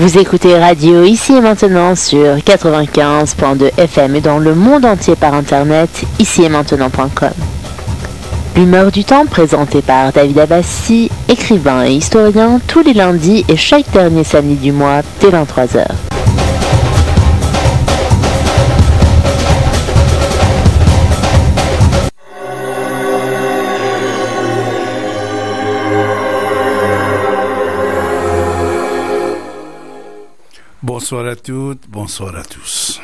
Vous écoutez Radio Ici et Maintenant sur 95.2 FM et dans le monde entier par internet, icietmaintenant.com. L'humeur du temps présentée par David Abbassi, écrivain et historien, tous les lundis et chaque dernier samedi du mois dès 23h. Bonsoir à toutes, bonsoir à tous.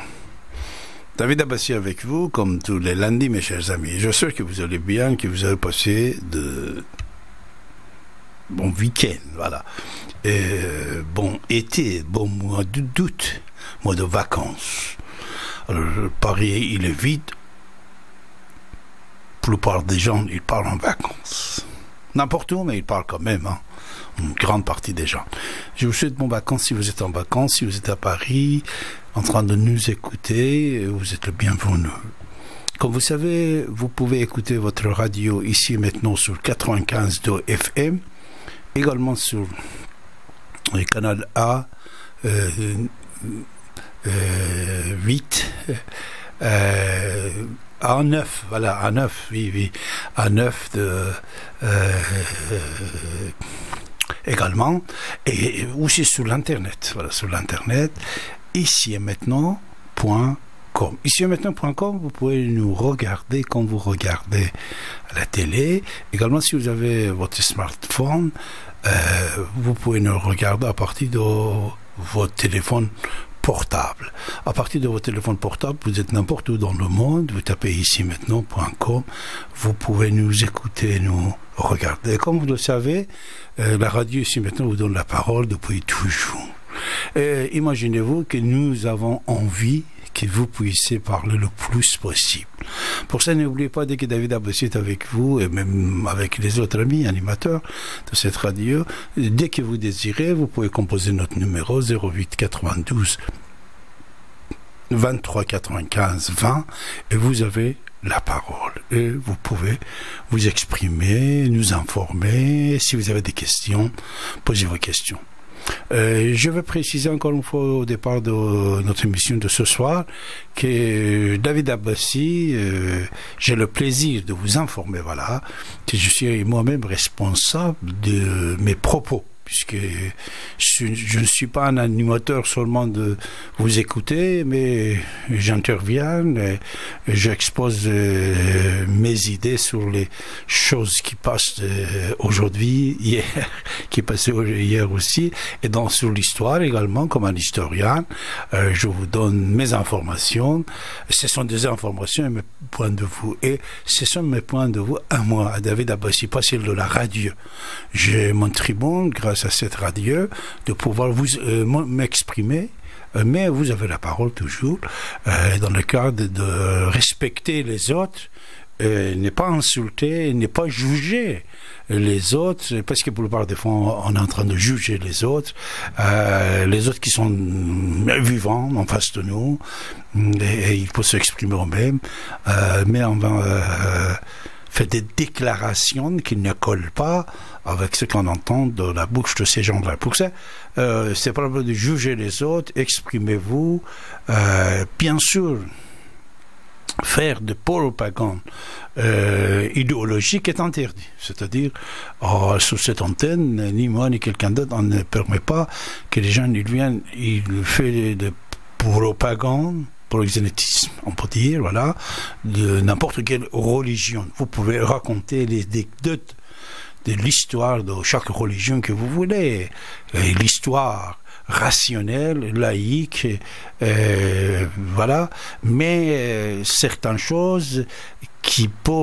David Abbassi avec vous, comme tous les lundis, mes chers amis. Je suis sûr que vous allez bien, que vous avez passé de bon week-end, voilà. Et bon été, bon mois d'août, mois de vacances. Alors, Paris, il est vide. La plupart des gens, ils partent en vacances. N'importe où, mais ils partent quand même, hein. Une grande partie des gens. Je vous souhaite bonnes vacances si vous êtes en vacances, si vous êtes à Paris, en train de nous écouter, vous êtes le bienvenu. Comme vous savez, vous pouvez écouter votre radio ici et maintenant sur 95.2 FM, également sur le canal A 8, A9, voilà, A9, oui, A9 également, et aussi sur l'internet, voilà, sur l'internet, ici et maintenant.com. Ici et maintenant.com, vous pouvez nous regarder quand vous regardez la télé. Également, si vous avez votre smartphone, vous pouvez nous regarder à partir de votre téléphone portable. À partir de votre téléphone portable, vous êtes n'importe où dans le monde, vous tapez ici maintenant.com, vous pouvez nous écouter, nous regarder. Comme vous le savez, la radio ici maintenant vous donne la parole depuis toujours. Imaginez-vous que nous avons envie que vous puissiez parler le plus possible. Pour ça, n'oubliez pas, dès que David Abbassi est avec vous, et même avec les autres amis animateurs de cette radio, dès que vous désirez, vous pouvez composer notre numéro 08 92 23 95 20, et vous avez la parole. Et vous pouvez vous exprimer, nous informer. Si vous avez des questions, posez vos questions. Je veux préciser encore une fois au départ de notre émission de ce soir que David Abbassi, j'ai le plaisir de vous informer, voilà, que je suis moi-même responsable de mes propos, puisque je ne suis pas un animateur seulement de vous écouter, mais j'interviens, j'expose mes idées sur les choses qui passent aujourd'hui, hier, qui passaient hier aussi, et donc sur l'histoire également, comme un historien, je vous donne mes informations. Ce sont des informations et mes points de vue, et ce sont mes points de vue à moi, à David Abbassi, pas celle de la radio. J'ai mon tribune, grâce à cette radio, de pouvoir vous m'exprimer, mais vous avez la parole toujours, dans le cadre de respecter les autres, ne pas insulter, ne pas juger les autres, parce que pour la plupart des fois on est en train de juger les autres qui sont vivants en face de nous, et il faut s'exprimer eux-mêmes, mais on va faire des déclarations qui ne collent pas avec ce qu'on entend de la bouche de ces gens-là. Pour ça, c'est pas le problème de juger les autres, exprimez-vous, bien sûr. Faire de propagande idéologique est interdit. C'est-à-dire, sur cette antenne, ni moi ni quelqu'un d'autre, on ne permet pas que les gens ils viennent, ils font de propagande, proxénétisme, on peut dire, voilà, de n'importe quelle religion. Vous pouvez raconter les anecdotes de l'histoire de chaque religion que vous voulez, l'histoire rationnelle, laïque, voilà, mais certaines choses qui peut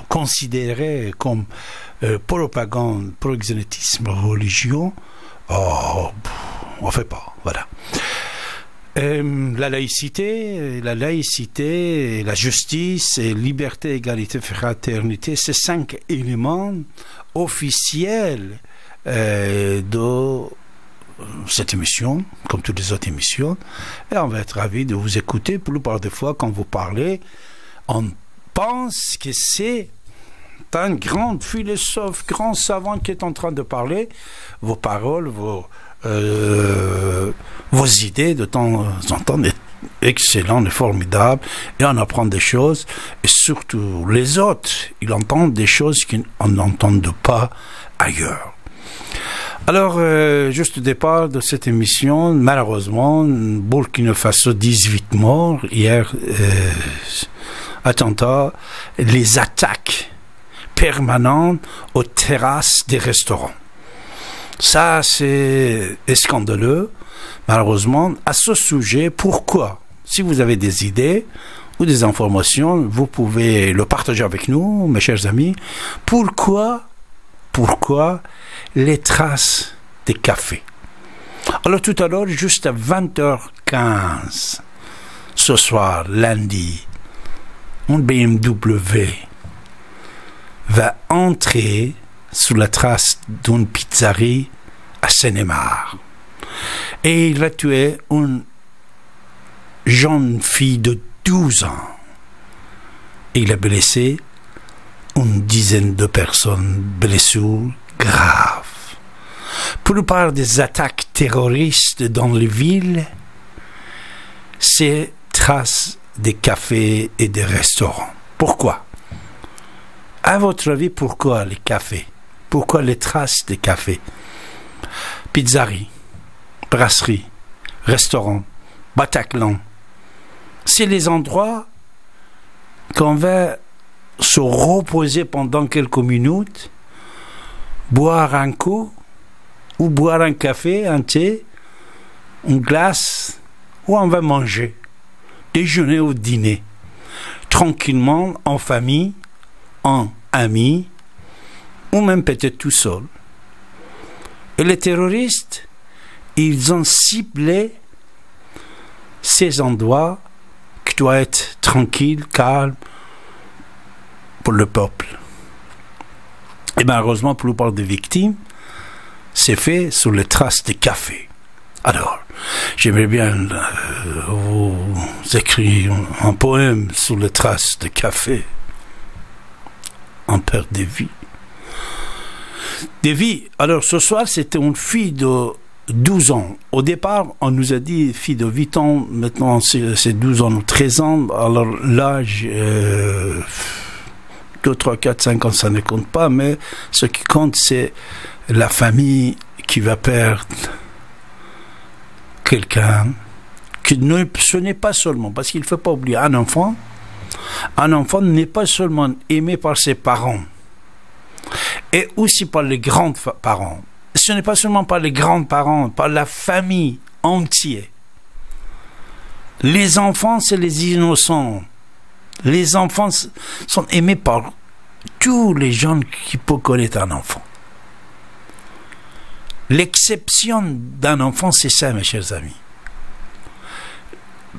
considérer comme propagande, proxénétisme, religion, on ne fait pas, voilà. La laïcité, la justice, liberté, égalité, fraternité, ces 5 éléments officiels de cette émission, comme toutes les autres émissions, et on va être ravis de vous écouter. Pour la plupart des fois, quand vous parlez, on pense que c'est T'as un grand philosophe, grand savant qui est en train de parler. Vos paroles, vos idées de temps en temps est excellent et formidable, et on apprend des choses, et surtout les autres, ils entendent des choses qu'on n'entend pas ailleurs. Alors, juste au départ de cette émission, malheureusement, Burkina Faso, 18 morts, hier, attentat, les attaques permanentes aux terrasses des restaurants. Ça, c'est scandaleux, malheureusement. À ce sujet, pourquoi? Si vous avez des idées ou des informations, vous pouvez le partager avec nous, mes chers amis. Pourquoi les traces des cafés? Alors tout à l'heure, juste à 20h15, ce soir, lundi, un BMW va entrer sous la trace d'une pizzeria à Seine-et-Marne. Et il va tuer une jeune fille de 12 ans. Et il a blessé une dizaine de personnes, blessures graves. Pour la plupart des attaques terroristes dans les villes, c'est traces des cafés et des restaurants. Pourquoi? À votre avis, pourquoi les cafés? Pourquoi les traces des cafés? Pizzerie, brasserie, restaurant, Bataclan. C'est les endroits qu'on va se reposer pendant quelques minutes, boire un coup, ou boire un café, un thé, une glace, ou on va manger, déjeuner ou dîner, tranquillement, en famille, en amis, ou même peut-être tout seul. Et les terroristes, ils ont ciblé ces endroits qui doivent être tranquilles, calmes pour le peuple. Et malheureusement, pour la plupart des victimes, c'est fait sur les traces des cafés. Alors, j'aimerais bien vous écrire un poème sur les traces des cafés. On perd des vies. Des vies. Alors, ce soir, c'était une fille de 12 ans. Au départ, on nous a dit fille de 8 ans. Maintenant, c'est 12 ans ou 13 ans. Alors, l'âge, 2, 3, 4, 5 ans, ça ne compte pas. Mais ce qui compte, c'est la famille qui va perdre quelqu'un. Ce n'est pas seulement, parce qu'il ne faut pas oublier, un enfant n'est pas seulement aimé par ses parents, et aussi par les grands-parents. Ce n'est pas seulement par les grands-parents, par la famille entière. Les enfants, c'est les innocents. Les enfants sont aimés par tous les gens qui peuvent connaître un enfant. L'exception d'un enfant, c'est ça, mes chers amis.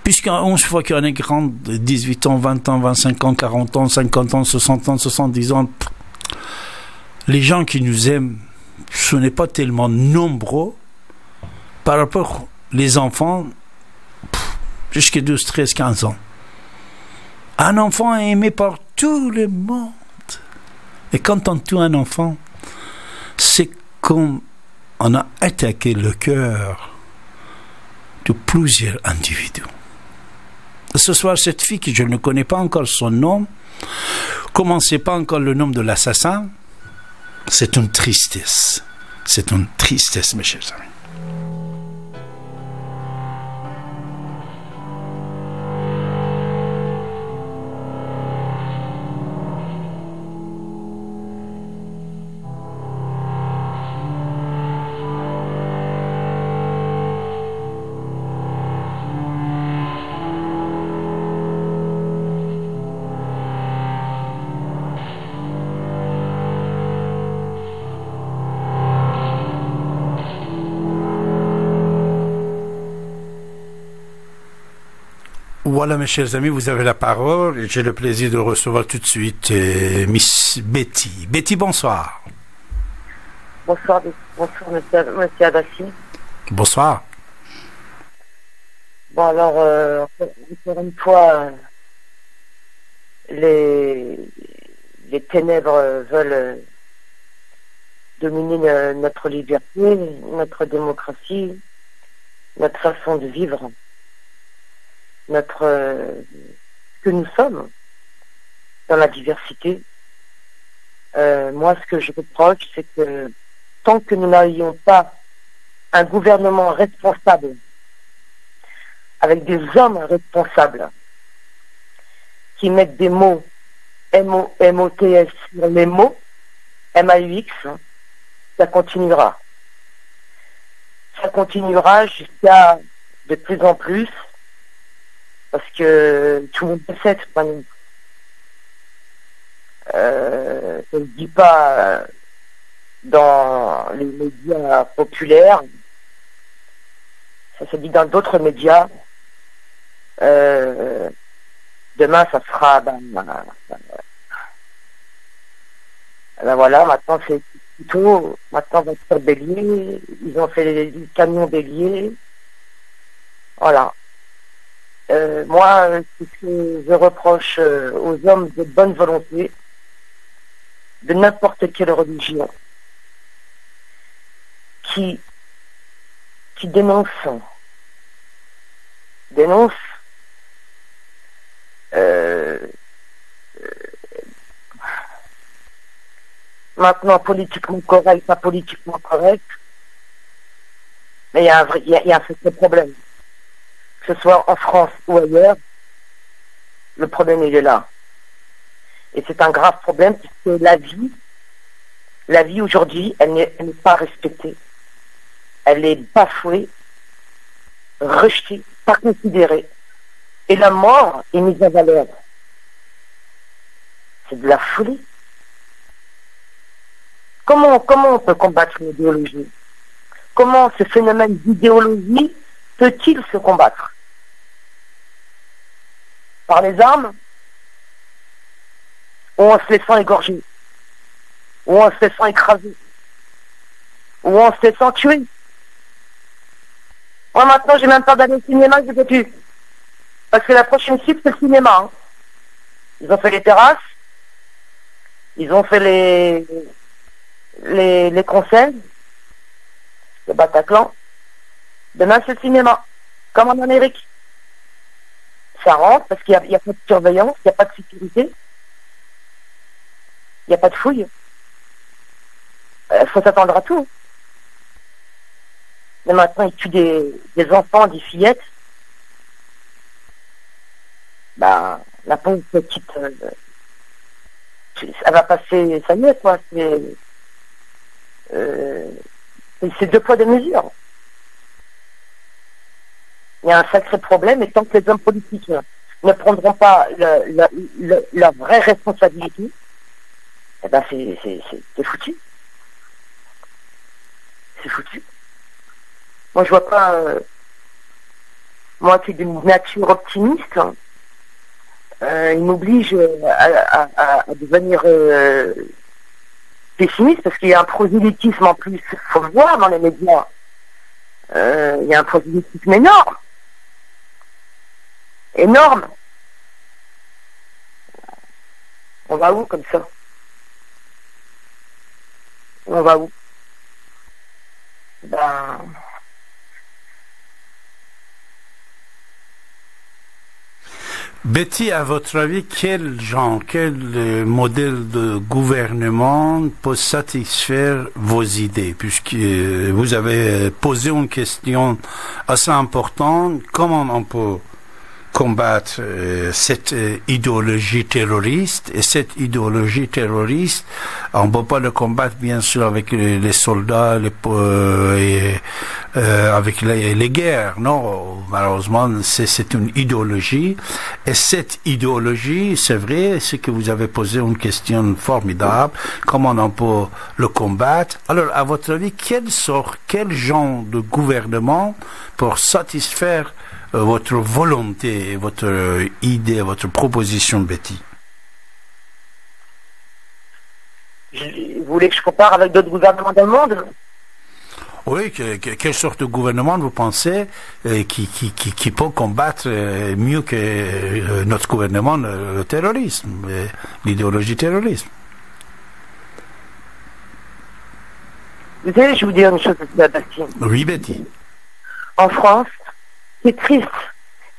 Puisqu'on se voit qu'il y en a grand, 18 ans, 20 ans, 25 ans, 40 ans, 50 ans, 60 ans, 70 ans, les gens qui nous aiment, ce n'est pas tellement nombreux par rapport aux enfants jusqu'à 12, 13, 15 ans. Un enfant est aimé par tout le monde. Et quand on tue un enfant, c'est comme on a attaqué le cœur de plusieurs individus. Ce soir, cette fille, que je ne connais pas encore son nom, comme on ne sait pas encore le nom de l'assassin, c'est une tristesse. C'est une tristesse, mes chers amis. Voilà, mes chers amis, vous avez la parole et j'ai le plaisir de recevoir tout de suite Miss Betty. Betty, bonsoir. Bonsoir, monsieur Abassi. Bonsoir. Bon, alors, encore une fois, les les ténèbres veulent dominer notre liberté, notre démocratie, notre façon de vivre, ce que nous sommes dans la diversité. Moi, ce que je reproche, c'est que tant que nous n'ayons pas un gouvernement responsable, avec des hommes responsables, qui mettent des mots M-O-T-S sur les mots, M-A-U-X, ça continuera. Ça continuera jusqu'à de plus en plus, parce que tout le monde le sait, je ne dis pas dans les médias populaires, ça se dit dans d'autres médias. Demain, ça sera, ben voilà, maintenant c'est plutôt, maintenant on va faire bélier, ils ont fait les camions béliers, voilà. Moi, ce que je reproche aux hommes de bonne volonté, de n'importe quelle religion, qui dénonce maintenant politiquement correct, pas politiquement correct, mais il y a un sacré problème. Que ce soit en France ou ailleurs, le problème il est là. Et c'est un grave problème puisque la vie aujourd'hui, elle n'est pas respectée. Elle est bafouée, rejetée, pas considérée. Et la mort est mise en valeur. C'est de la folie. Comment on peut combattre une idéologie? Comment ce phénomène d'idéologie peut-il se combattre? Par les armes? Ou en se laissant égorger? Ou en se laissant écraser? Ou en se laissant tuer? Moi maintenant j'ai même pas d'aller au cinéma, je ne peux plus. Parce que la prochaine cible c'est le cinéma. Hein. Ils ont fait les terrasses, ils ont fait les concerts, le Bataclan. Demain c'est le cinéma, comme en Amérique. Ça rentre parce qu'il n'y a pas de surveillance, il n'y a pas de sécurité, il n'y a pas de fouille. Il faut s'attendre à tout. Mais maintenant ils tuent des enfants, des fillettes. Ben, la pauvre petite, elle va passer sa nuit, quoi. C'est deux poids, deux mesures. Il y a un sacré problème, et tant que les hommes politiques ne prendront pas leur vraie responsabilité, eh ben c'est foutu. C'est foutu. Moi, je vois pas... moi qui suis d'une nature optimiste, il m'oblige à devenir pessimiste, parce qu'il y a un prosélytisme en plus, il faut le voir dans les médias. Il y a un prosélytisme énorme. Énorme. On va où comme ça? On va où? Ben... Betty, à votre avis, quel modèle de gouvernement peut satisfaire vos idées? Puisque vous avez posé une question assez importante. Comment on peut combattre cette idéologie terroriste? Et cette idéologie terroriste, on ne peut pas le combattre bien sûr avec les soldats, avec les guerres, non, malheureusement c'est une idéologie, et cette idéologie, c'est vrai, c'est que vous avez posé une question formidable, comment on peut le combattre. Alors à votre avis, quel genre de gouvernement pour satisfaire votre volonté, votre idée, votre proposition, Betty? Vous voulez que je compare avec d'autres gouvernements dans le monde? Oui, quelle sorte de gouvernement vous pensez qui peut combattre mieux que notre gouvernement le terrorisme, l'idéologie terroriste? Vous savez, je vais vous dire une chose, Bastien. Oui, Betty. En France, c'est triste.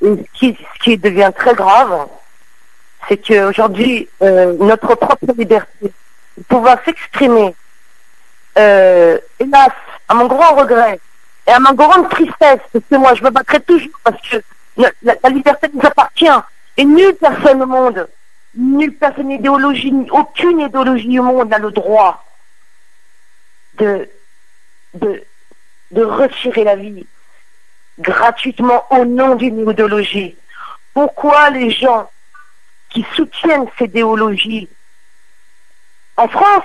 Et ce qui devient très grave, c'est qu'aujourd'hui, notre propre liberté, de pouvoir s'exprimer, hélas, à mon grand regret, et à ma grande tristesse, parce que moi, je me battrai toujours, parce que la liberté nous appartient, et nulle personne au monde, nulle personne idéologie, aucune idéologie au monde n'a le droit de retirer la vie gratuitement au nom d'une idéologie. Pourquoi les gens qui soutiennent ces idéologies en France,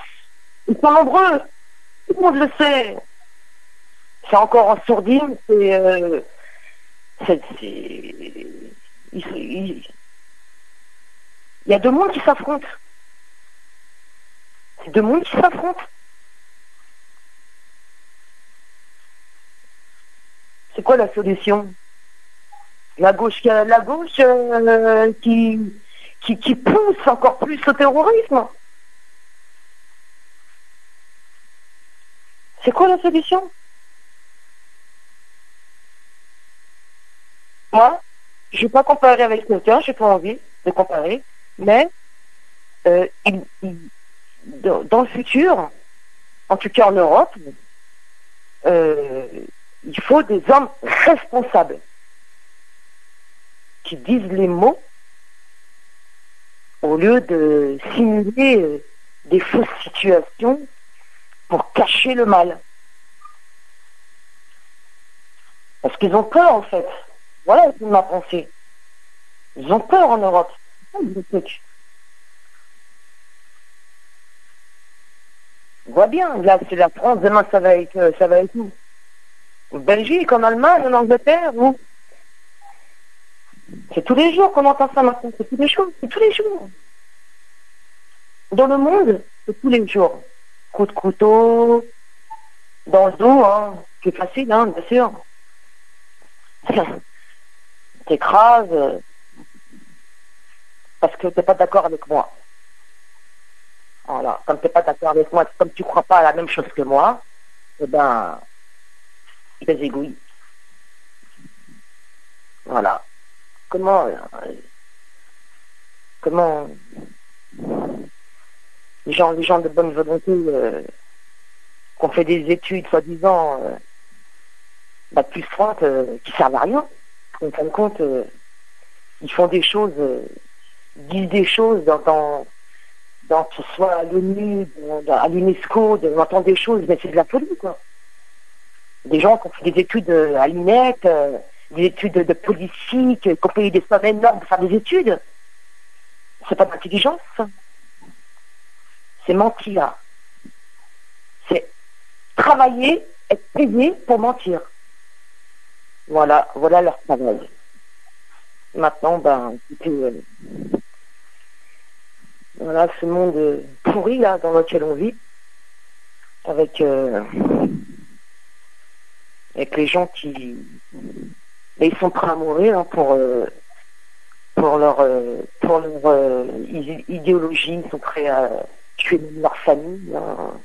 ils sont nombreux, tout le monde le sait, c'est encore en sourdine, il y a deux mondes qui s'affrontent. C'est deux mondes qui s'affrontent. C'est quoi la solution? La gauche qui pousse encore plus au terrorisme. C'est quoi la solution? Moi, je ne vais pas comparer avec quelqu'un, j'ai pas envie de comparer, mais dans le futur, en tout cas en Europe, il faut des hommes responsables qui disent les mots au lieu de simuler des fausses situations pour cacher le mal. Parce qu'ils ont peur, en fait. Voilà ce que m'a pensé. Ils ont peur en Europe. C'est ça le truc. On voit bien, là c'est la France, demain ça va être où? En Belgique, en Allemagne, en Angleterre, où? C'est tous les jours qu'on entend ça maintenant, c'est tous les jours, c'est tous les jours. Dans le monde, c'est tous les jours. Coup de couteau, dans le dos, hein, c'est facile, hein, bien sûr. T'écrases parce que t'es pas d'accord avec moi. Voilà, comme t'es pas d'accord avec moi, comme tu crois pas à la même chose que moi, eh ben, des égouilles. Voilà. Comment les gens de bonne volonté qui ont fait des études soi-disant plus fortes qui servent à rien. En fin de compte, ils font des choses, disent des choses dans que ce soit à l'ONU, à l'UNESCO, on entend des choses, mais c'est de la folie, quoi. Des gens qui ont fait des études à l'INET, des études de politique, qui ont payé des sommes énormes pour faire des études. C'est pas d'intelligence, ça. C'est mentir. C'est travailler, être payé pour mentir. Voilà leur travail. Maintenant, écoutez, voilà ce monde pourri là dans lequel on vit, avec les gens qui, ils sont prêts à mourir hein, pour leur idéologie, ils sont prêts à tuer leur famille, hein,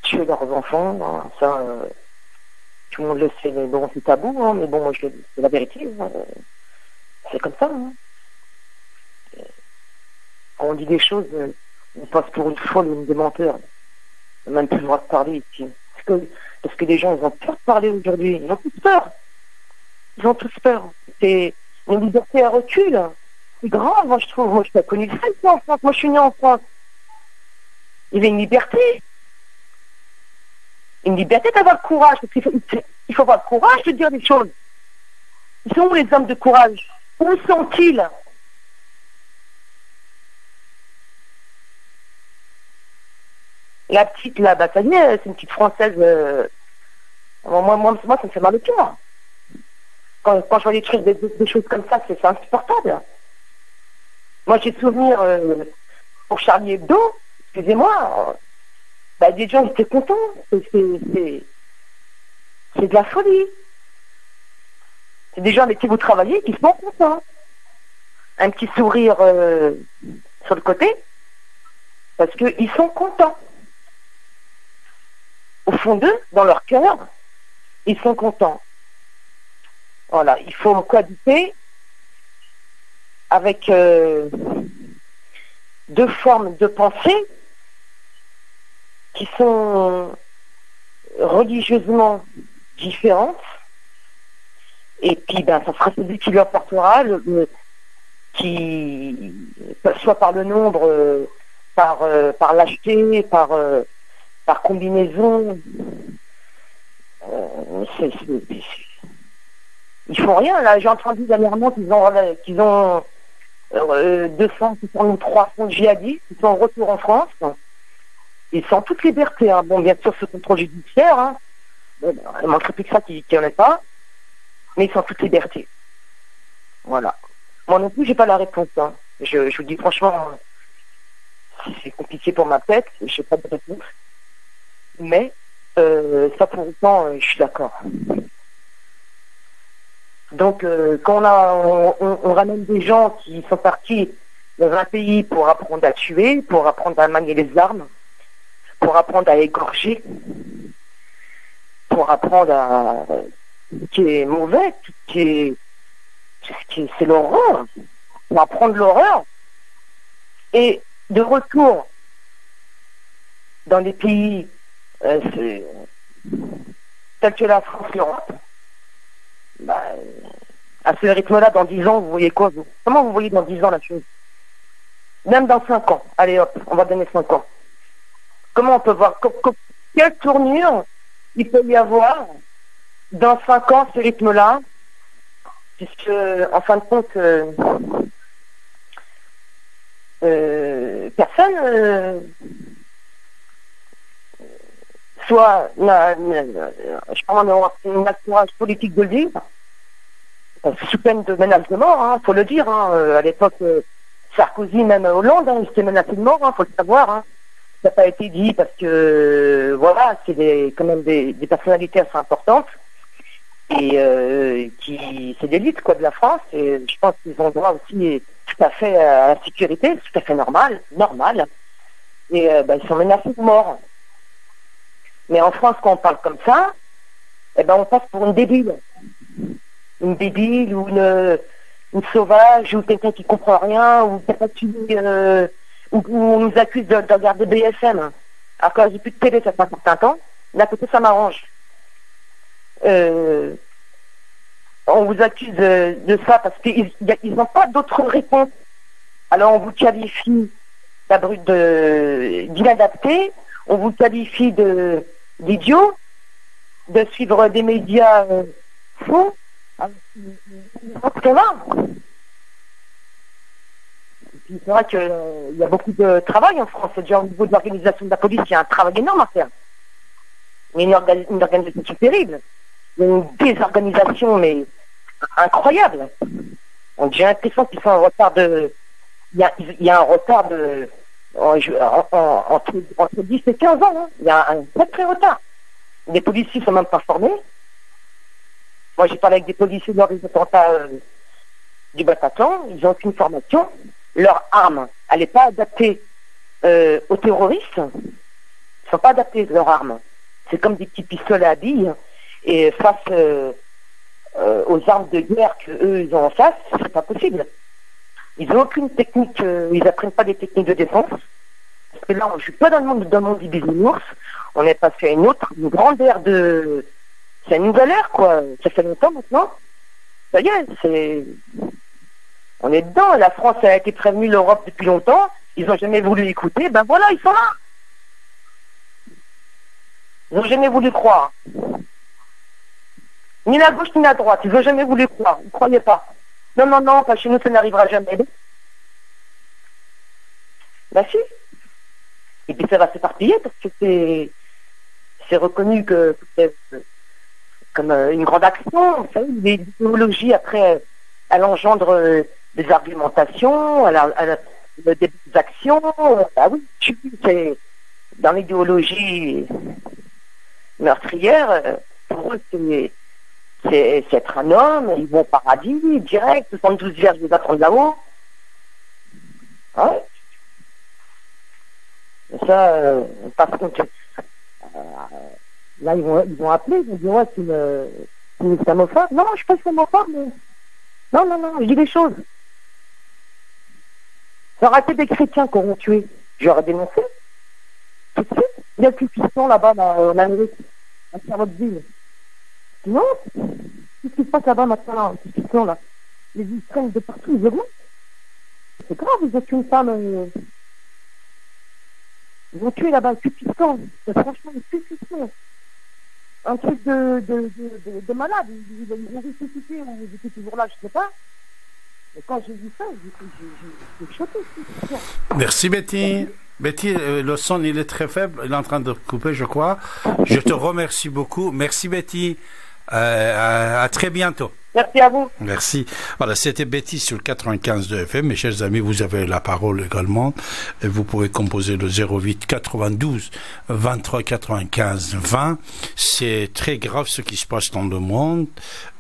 tuer leurs enfants, hein, ça. Tout le monde le sait, mais bon, c'est tabou, hein, mais bon, moi, c'est la vérité. Hein, c'est comme ça. Hein. Quand on dit des choses, on passe pour une folle ou des menteurs. On n'a même plus le droit de parler ici. Parce que les gens, ils ont peur de parler aujourd'hui. Ils ont tous peur. Ils ont tous peur. C'est une liberté à recul. C'est grave, moi, je trouve. Moi, je n'ai pas connu ça ici en France. Moi, je suis né en France. Il y avait une liberté. Une liberté d'avoir le courage, parce qu'il faut avoir le courage de dire des choses. Ils sont où les hommes de courage? Où sont-ils? La petite, là, ça y est, c'est une petite française. Moi, ça me fait mal au cœur. Quand je vois des choses comme ça, c'est insupportable. Moi, j'ai souvenir pour Charlie Hebdo, excusez-moi, des gens étaient contents. C'est de la folie. C'est des gens avec qui vous travaillez qui sont contents. Un petit sourire sur le côté, parce qu'ils sont contents. au fond d'eux, dans leur cœur, ils sont contents. Voilà, il faut cohabiter avec deux formes de pensée qui sont religieusement différentes. Et puis, ça sera celui qui leur portera, qui, soit par le nombre, par lâcheté, par combinaison. Ils font rien. Là, j'ai entendu dernièrement qu'ils ont 200 ou 300 djihadistes qui sont en retour en France. Ils sont en toute liberté. Hein. Bon, bien sûr, sous contrôle judiciaire. Hein. Bon, il manquerait plus que ça qu'il n'y en ait pas. Mais ils sont en toute liberté. Voilà. Moi non plus, j'ai pas la réponse. Hein. Je vous dis franchement, c'est compliqué pour ma tête. Je n'ai pas de réponse. Mais ça, pour autant, je suis d'accord. Donc, quand on ramène des gens qui sont partis dans un pays pour apprendre à tuer, pour apprendre à manier les armes, pour apprendre à égorger, pour apprendre à tout ce qui est mauvais, tout ce qui est, c'est l'horreur, pour apprendre l'horreur, et de retour dans des pays tels que la France, l'Europe, à ce rythme-là, dans 10 ans, vous voyez quoi, vous? Comment vous voyez dans 10 ans la chose? Même dans 5 ans. Allez hop, on va donner 5 ans. Comment on peut voir quelle tournure il peut y avoir dans 5 ans, ce rythme-là? Puisque, en fin de compte, personne, soit je prends un entourage politique de le dire, sous peine de menace de mort, hein, faut le dire. Hein, à l'époque, Sarkozy, même Hollande, hein, ils étaient menacés de mort, hein, faut le savoir. Hein. Ça n'a pas été dit parce que, voilà, c'est quand même des personnalités assez importantes et c'est l'élite quoi de la France. Et je pense qu'ils ont droit aussi tout à fait à la sécurité, c'est tout à fait normal. Et ils sont menacés de mort. Mais en France, quand on parle comme ça, on passe pour une débile. Une débile ou une sauvage ou quelqu'un qui comprend rien ou quelqu'un qui ou on nous accuse de regarder BFM. Alors quand j'ai plus de télé, ça fait un certain temps, d'un côté ça m'arrange. On vous accuse de ça parce qu'ils n'ont pas d'autre réponse. Alors on vous qualifie d'inadapté, on vous qualifie d'idiot, de suivre des médias faux. C'est vrai qu'il y a beaucoup de travail en France. Déjà au niveau de l'organisation de la police, il y a un travail énorme à faire. Il y a une organisation terrible. Il y a une désorganisation, mais incroyable. J'ai l'impression qu'ils sont en retard de... Il y a un retard de... entre 10 et 15 ans. Hein. Il y a un très retard. Les policiers ne sont même pas formés. Moi, j'ai parlé avec des policiers lors des attentats du Bataclan. Ils n'ont aucune formation. Leur arme, elle n'est pas adaptée aux terroristes. Ils ne sont pas adaptés, leur arme. C'est comme des petits pistolets à billes. Et face aux armes de guerre qu'eux, ils ont en face, c'est pas possible. Ils n'ont aucune technique, ils n'apprennent pas des techniques de défense. Parce que là, je ne suis pas dans le monde du bisounours. On est passé à une grande ère de... C'est une nouvelle ère, quoi. Ça fait longtemps maintenant. Ça y est, on est dedans. La France a été prévenue, l'Europe depuis longtemps. Ils n'ont jamais voulu écouter. Ben voilà, ils sont là. Ils n'ont jamais voulu croire. Ni la gauche ni la droite. Ils n'ont jamais voulu croire. Ils ne croyaient pas. Non, pas chez nous, ça n'arrivera jamais. Ben si. Et puis ça va s'éparpiller parce que c'est reconnu que c'est comme une grande action. Vous savez, l'idéologie, après, elle engendre des argumentations, des actions. Ah oui, c'est dans l'idéologie meurtrière, pour eux, c'est être un homme, ils vont au paradis, direct, 72 vierges les attendent là-haut. Ouais. Et ça, par contre, Là, ils vont appeler, ils vont dire, ouais, c'est une islamophobe. Non, je suis pas islamophobe, mais... Non, je dis les choses. Ça aurait été des chrétiens qui auront tué. J'aurais dénoncé. Tout de suite. Il y a plus puissant là-bas, en Amérique, à Charlottesville. Non. Qu'est-ce qui se passe là-bas maintenant, là, plus puissant, là? Les Israéliens de partout, ils augmentent. C'est grave, ils ont tué une femme. Ils ont tué là-bas, plus puissant. Franchement, plus puissant. Un truc de malade. Ils ont ressuscité ou ils étaient toujours là, je sais pas. Mais quand j'ai vu ça, j'ai choqué. Merci Betty. Betty, le son il est très faible, il est en train de couper, je crois. Je te remercie beaucoup. Merci Betty. À très bientôt. Merci à vous. Merci. Voilà, c'était Betty sur le 95 de FM. Mes chers amis, vous avez la parole également. Et vous pouvez composer le 08 92 23 95 20. C'est très grave ce qui se passe dans le monde.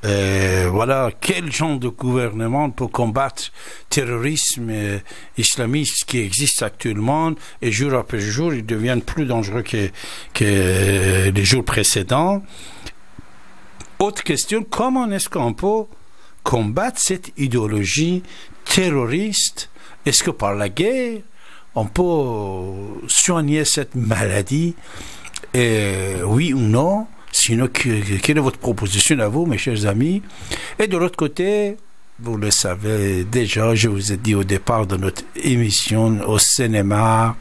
Voilà, quel genre de gouvernement peut combattre le terrorisme islamiste qui existe actuellement et jour après jour, ils deviennent plus dangereux que les jours précédents. Autre question, comment est-ce qu'on peut combattre cette idéologie terroriste? Est-ce que par la guerre, on peut soigner cette maladie? Oui ou non? Sinon, quelle est votre proposition à vous, mes chers amis? Et de l'autre côté, vous le savez déjà, je vous ai dit au départ de notre émission au cinéma,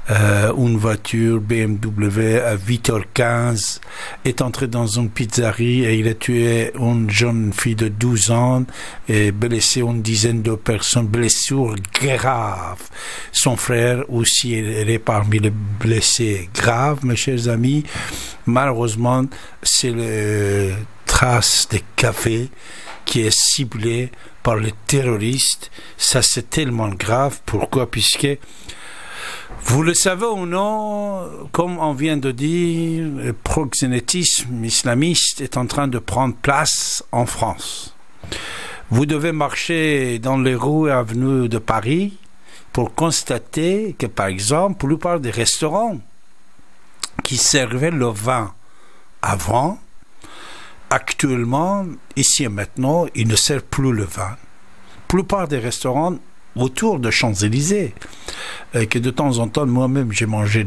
une voiture BMW à 8h15 est entrée dans une pizzeria et il a tué une jeune fille de 12 ans et blessé une dizaine de personnes, blessures graves. Son frère aussi est parmi les blessés graves, mes chers amis. Malheureusement, c'est le trace de café qui est ciblé par les terroristes. Ça, c'est tellement grave. Pourquoi? Puisque vous le savez ou non, comme on vient de dire, le proxénétisme islamiste est en train de prendre place en France. Vous devez marcher dans les rues et avenues de Paris pour constater que, par exemple, la plupart des restaurants qui servaient le vin avant, actuellement, ici et maintenant, ils ne servent plus le vin. La plupart des restaurants autour de Champs-Élysées, que de temps en temps, moi-même, j'ai mangé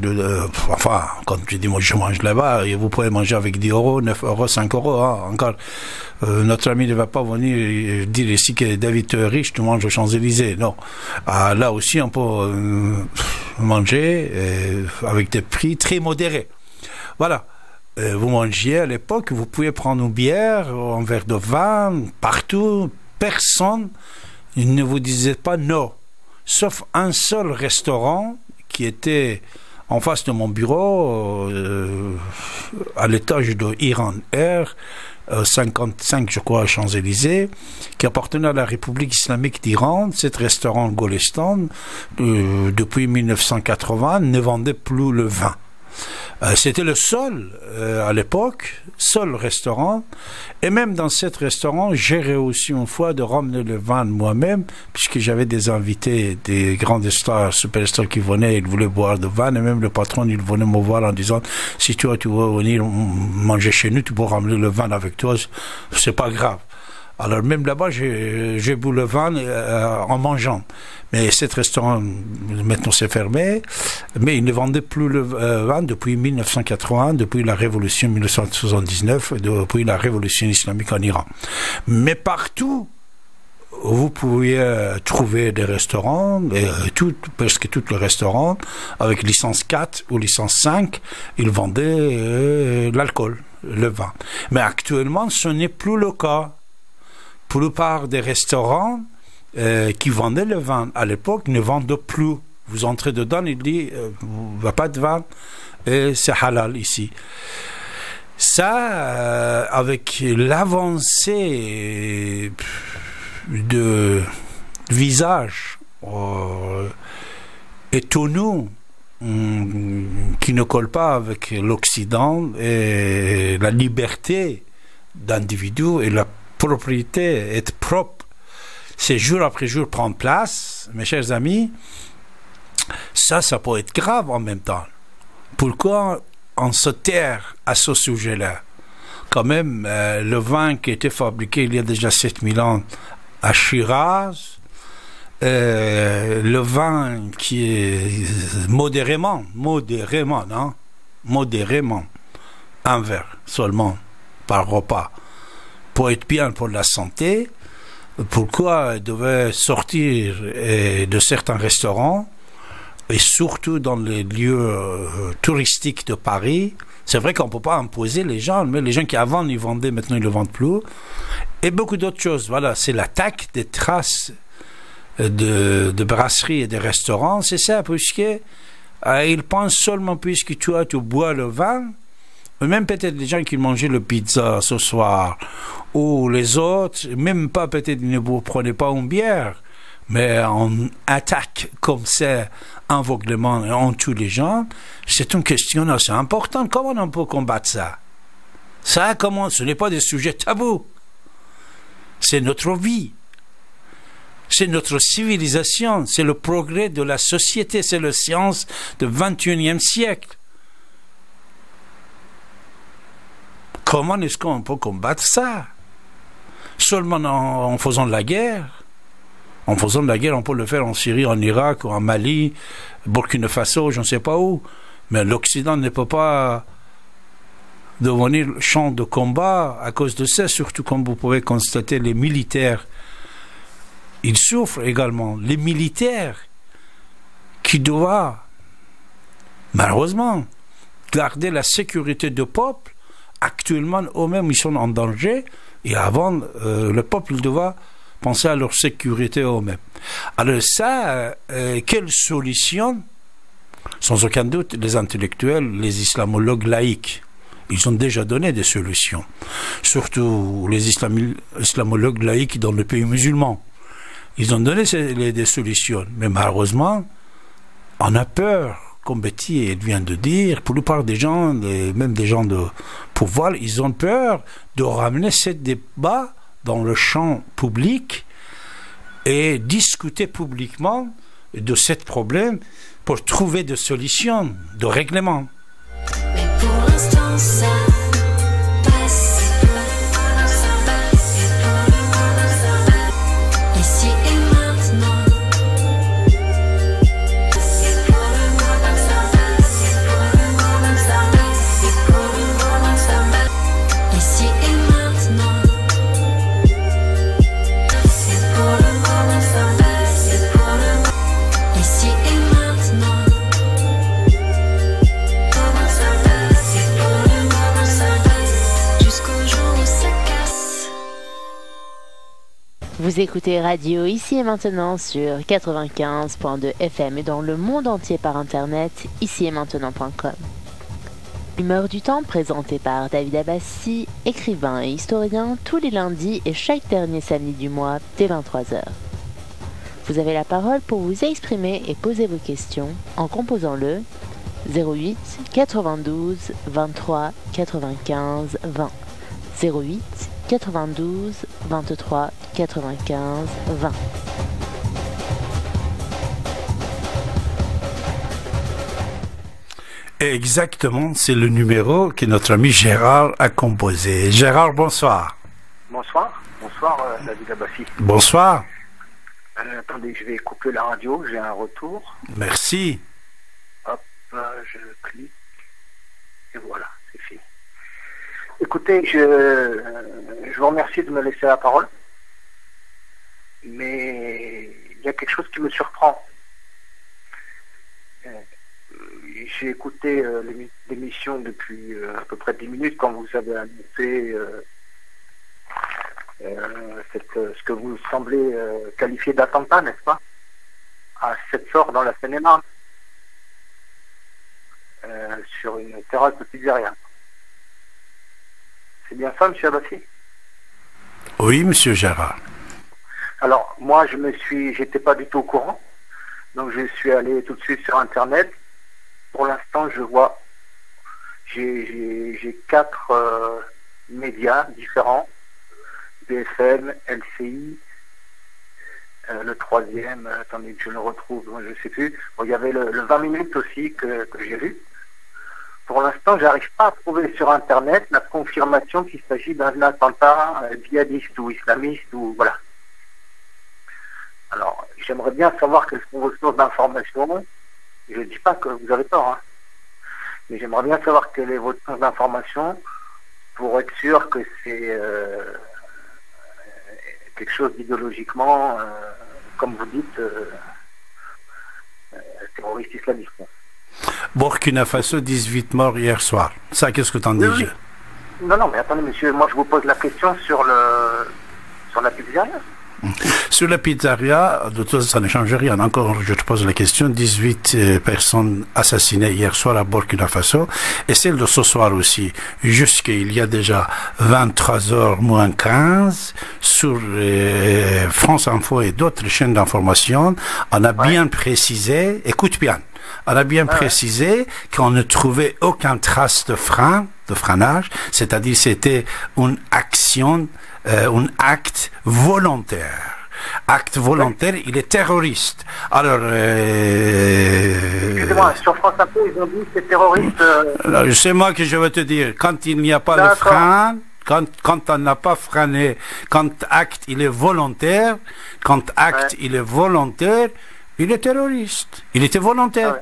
enfin, quand je dis moi, je mange là-bas, et vous pouvez manger avec 10 euros, 9 euros, 5 euros, hein, encore. Notre ami ne va pas venir dire ici que David, tu es riche, tu manges aux Champs-Élysées. Non. Là aussi, on peut manger avec des prix très modérés. Voilà. Vous mangiez à l'époque, vous pouviez prendre une bière, un verre de vin, partout, personne ne vous disait pas non. Sauf un seul restaurant qui était en face de mon bureau, à l'étage de Iran Air, 55, je crois, à Champs-Élysées, qui appartenait à la République islamique d'Iran. Cet restaurant Golestan, depuis 1980, ne vendait plus le vin. C'était le seul, à l'époque, seul restaurant. Et même dans cet restaurant, j'ai réussi une fois de ramener le vin moi-même, puisque j'avais des invités, des grandes stars, superstars qui venaient, ils voulaient boire de vin, et même le patron, il venait me voir en disant, si tu veux venir manger chez nous, tu peux ramener le vin avec toi, c'est pas grave. Alors même là-bas, j'ai bu le vin en mangeant. Mais cet restaurant, maintenant c'est fermé, mais il ne vendait plus le vin depuis 1980, depuis la révolution 1979, depuis la révolution islamique en Iran. Mais partout, vous pouviez trouver des restaurants, presque tous les restaurants, avec licence 4 ou licence 5, ils vendaient l'alcool, le vin. Mais actuellement, ce n'est plus le cas. La plupart des restaurants qui vendaient le vin à l'époque ne vendent plus. Vous entrez dedans, il dit, il n'y a pas de vin, et c'est halal ici. Ça, avec l'avancée de visage étonnant, qui ne colle pas avec l'Occident et la liberté d'individu et la propriété, être propre, c'est jour après jour prendre place, mes chers amis, ça peut être grave en même temps. Pourquoi on se taire à ce sujet-là. Quand même, le vin qui a été fabriqué il y a déjà 7000 ans à Shiraz, le vin qui est modérément, un verre seulement par repas, pour être bien pour la santé, pourquoi il devait sortir de certains restaurants, et surtout dans les lieux touristiques de Paris. C'est vrai qu'on ne peut pas imposer les gens, mais les gens qui avant ils vendaient, maintenant ils ne le vendent plus. Et beaucoup d'autres choses. Voilà, c'est l'attaque des traces de brasseries et de restaurants. C'est ça, puisque ils pensent seulement, puisque tu bois le vin, ou même peut-être les gens qui mangeaient le pizza ce soir, ou les autres, même pas peut-être ne vous prenez pas une bière, mais on attaque comme ça aveuglément et on tue les gens. C'est une question assez importante. Comment on peut combattre ça? Ça, comment? Ce n'est pas des sujets tabous. C'est notre vie. C'est notre civilisation. C'est le progrès de la société. C'est la science du XXIe siècle. Comment est-ce qu'on peut combattre ça? Seulement en faisant la guerre? En faisant de la guerre, on peut le faire en Syrie, en Irak, en Mali, Burkina Faso, je ne sais pas où. Mais l'Occident ne peut pas devenir champ de combat à cause de ça, surtout comme vous pouvez constater, les militaires, ils souffrent également. Les militaires qui doivent, malheureusement, garder la sécurité du peuple, actuellement, eux-mêmes, ils sont en danger, et avant, le peuple doit penser à leur sécurité eux-mêmes. Alors ça, quelle solution? Sans aucun doute, les intellectuels, les islamologues laïcs, ils ont déjà donné des solutions. Surtout les islamologues laïcs dans les pays musulmans. Ils ont donné des solutions. Mais malheureusement, on a peur, comme Betty vient de dire, pour la plupart des gens, même des gens de pouvoir, ils ont peur de ramener ce débat dans le champ public et discuter publiquement de ce problème pour trouver des solutions, de règlement. Mais pour l'instant, ça passe. Ici et maintenant. Ici et maintenant. Ici et maintenant. Jusqu'au jour où ça casse. Vous écoutez Radio Ici et Maintenant sur 95.2 FM et dans le monde entier par internet, icietmaintenant.com. L'humeur du temps présentée par David Abbassi, écrivain et historien, tous les lundis et chaque dernier samedi du mois dès 23h. Vous avez la parole pour vous exprimer et poser vos questions en composant le 08 92 23 95 20. 08 92 23 95 20. Exactement, c'est le numéro que notre ami Gérard a composé. Gérard, bonsoir. Bonsoir, David Abbassi. Bonsoir. Attendez, je vais couper la radio, j'ai un retour. Merci. Hop, je clique. Et voilà, c'est fini. Écoutez, je vous remercie de me laisser la parole. Mais il y a quelque chose qui me surprend. J'ai écouté l'émission depuis à peu près 10 minutes quand vous avez annoncé ce que vous semblez qualifier d'attentat, n'est-ce pas, à Sept-Sort dans la Seine-et-Marne, sur une terrasse de pizzeria. C'est bien ça, monsieur Abbassi? Oui, monsieur Gérard. Alors, moi, j'étais pas du tout au courant, donc je suis allé tout de suite sur Internet. Pour l'instant, je vois, j'ai 4 médias différents, BFM, LCI, le troisième, attendez que je le retrouve, je ne sais plus. Bon, il y avait le 20 minutes aussi que j'ai vu. pour l'instant, j'arrive pas à trouver sur Internet la confirmation qu'il s'agit d'un attentat djihadiste ou islamiste ou voilà. Alors, j'aimerais bien savoir quelles sont vos sources d'information. Je ne dis pas que vous avez tort, hein, mais j'aimerais bien savoir quelle est votre source d'information pour être sûr que c'est quelque chose d'idéologiquement, comme vous dites, terroriste islamiste. Burkina Faso, 18 morts hier soir. Ça, qu'est-ce que t'en dis? Oui. Non, mais attendez, monsieur, moi je vous pose la question sur la pizzeria. Sur la pizzeria, de toute façon, ça ne change rien. Encore, je te pose la question, 18 personnes assassinées hier soir à Burkina Faso, et celle de ce soir aussi. Jusqu'il y a déjà 23h moins 15, sur France Info et d'autres chaînes d'information, on a bien précisé, écoute bien, on a bien précisé qu'on ne trouvait aucune trace de freinage, c'est-à-dire c'était une action, un acte volontaire. Acte volontaire, il est terroriste. Alors, excusez-moi, sur France Info, ils ont dit que c'est terroriste. C'est moi que je vais te dire. Quand il n'y a pas de frein, quand on n'a pas freiné, quand acte il est volontaire, il est volontaire, il est terroriste. Il était volontaire.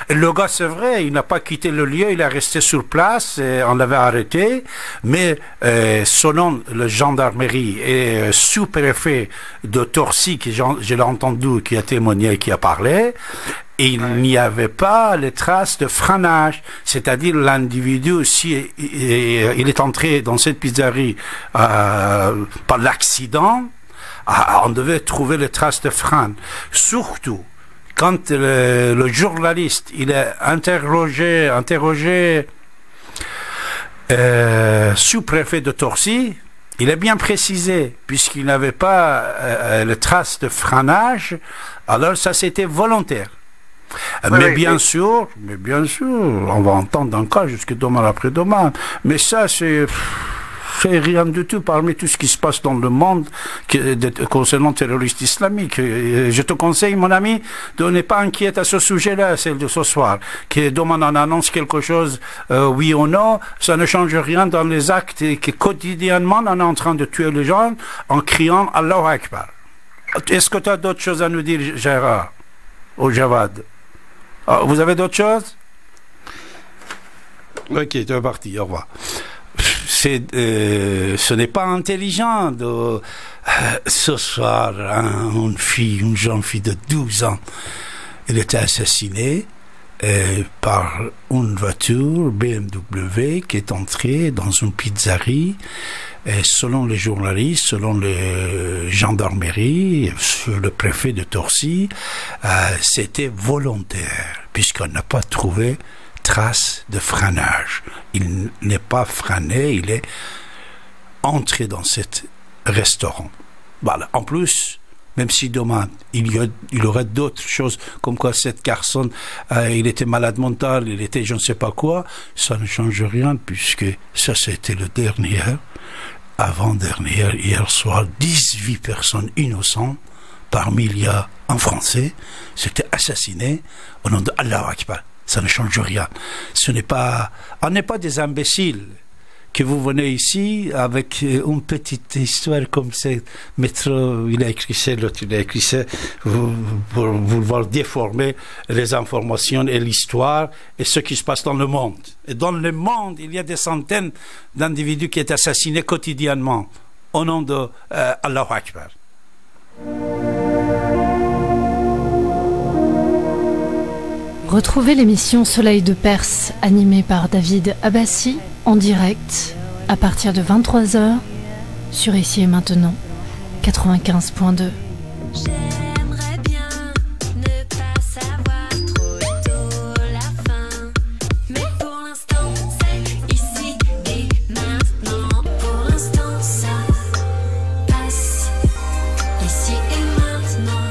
Le gars, c'est vrai, il n'a pas quitté le lieu, il est resté sur place, on l'avait arrêté, mais selon la gendarmerie et sous-préfet de Torcy, que je l'ai entendu, qui a témoigné, qui a parlé, il n'y avait pas les traces de freinage, c'est-à-dire l'individu, si il est entré dans cette pizzerie par l'accident, on devait trouver les traces de frein. Surtout, quand le journaliste il a interrogé sous-préfet de Torcy, il a bien précisé, puisqu'il n'avait pas les traces de freinage, alors ça c'était volontaire. Mais bien sûr, on va entendre encore jusque demain après-demain, mais ça c'est rien du tout parmi tout ce qui se passe dans le monde concernant le terrorisme islamique. Je te conseille, mon ami, de ne pas inquiéter à ce sujet-là, celle de ce soir. Que demain on annonce quelque chose, oui ou non, ça ne change rien dans les actes et que quotidiennement on est en train de tuer les gens en criant Allahu Akbar. Est-ce que tu as d'autres choses à nous dire, Gérard ou Javad? Vous avez d'autres choses? Ok, tu es parti, au revoir. Ce n'est pas intelligent de ce soir, une jeune fille de 12 ans, elle était assassinée par une voiture BMW qui est entrée dans une pizzerie. Et selon les journalistes, selon les gendarmeries, le préfet de Torcy, c'était volontaire, puisqu'on n'a pas trouvé trace de freinage. Il n'est pas freiné, il est entré dans cet restaurant. Voilà. En plus, même si demain il y aurait d'autres choses, comme quoi cette personne, il était malade mental, il était je ne sais pas quoi, ça ne change rien, puisque ça c'était le dernier, avant-dernier, hier soir, 18 personnes innocentes, parmi il y a un Français, c'était assassiné au nom de Allahu Akbar. Ça ne change rien. On n'est pas des imbéciles que vous venez ici avec une petite histoire comme ça. Maître, il a écrit ça, l'autre, il a écrit ça, pour vouloir déformer les informations et l'histoire et ce qui se passe dans le monde. Et dans le monde, il y a des centaines d'individus qui sont assassinés quotidiennement au nom de Allahu Akbar. Retrouvez l'émission Soleil de Perse, animée par David Abbassi, en direct, à partir de 23h, sur Ici et Maintenant, 95.2. J'aimerais bien ne pas savoir trop tôt la fin, mais pour l'instant c'est ici et maintenant. Pour l'instant ça passe ici et maintenant.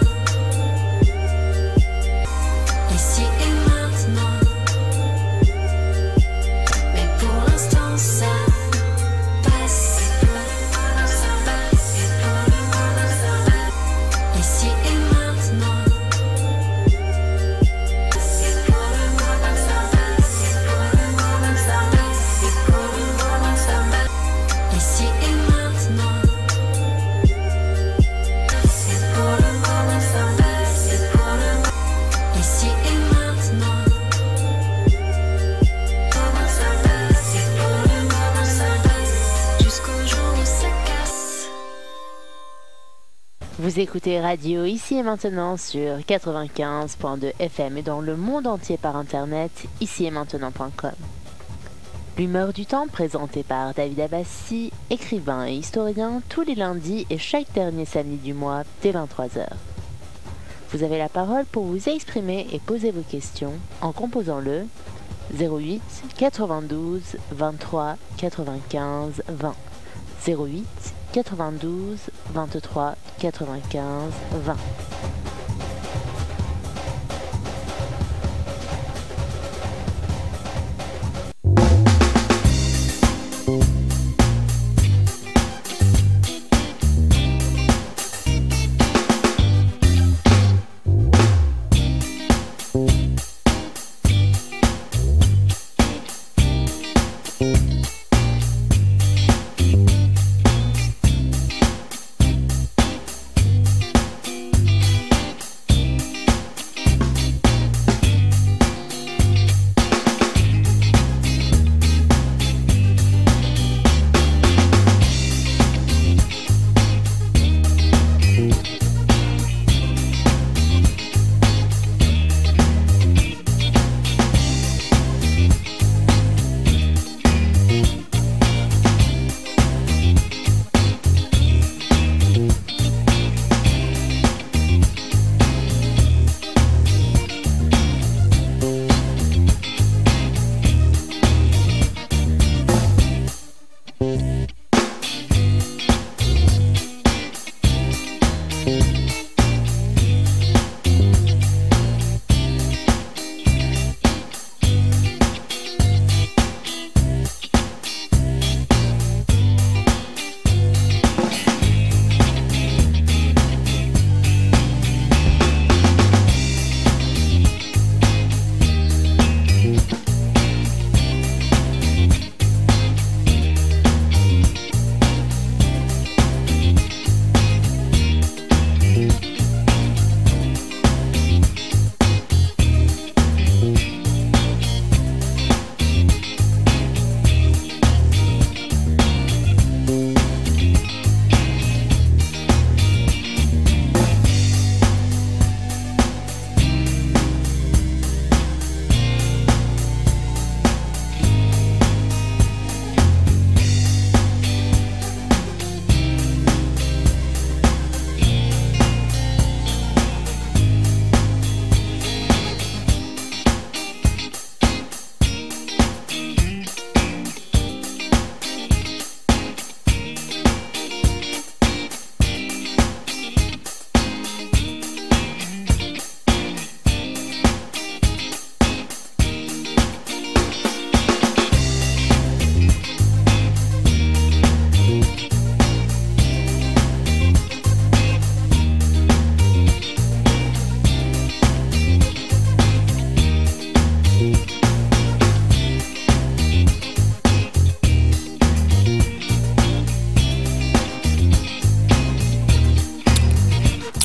Ici et maintenant. Mais pour l'instant ça passe. Ici et Vous écoutez Radio Ici et Maintenant sur 95.2 FM et dans le monde entier par internet, ici-et-maintenant.com. L'humeur du temps présentée par David Abbassi, écrivain et historien, tous les lundis et chaque dernier samedi du mois dès 23h. Vous avez la parole pour vous exprimer et poser vos questions en composant le 08 92 23 95 20. 08 92 23 95 20.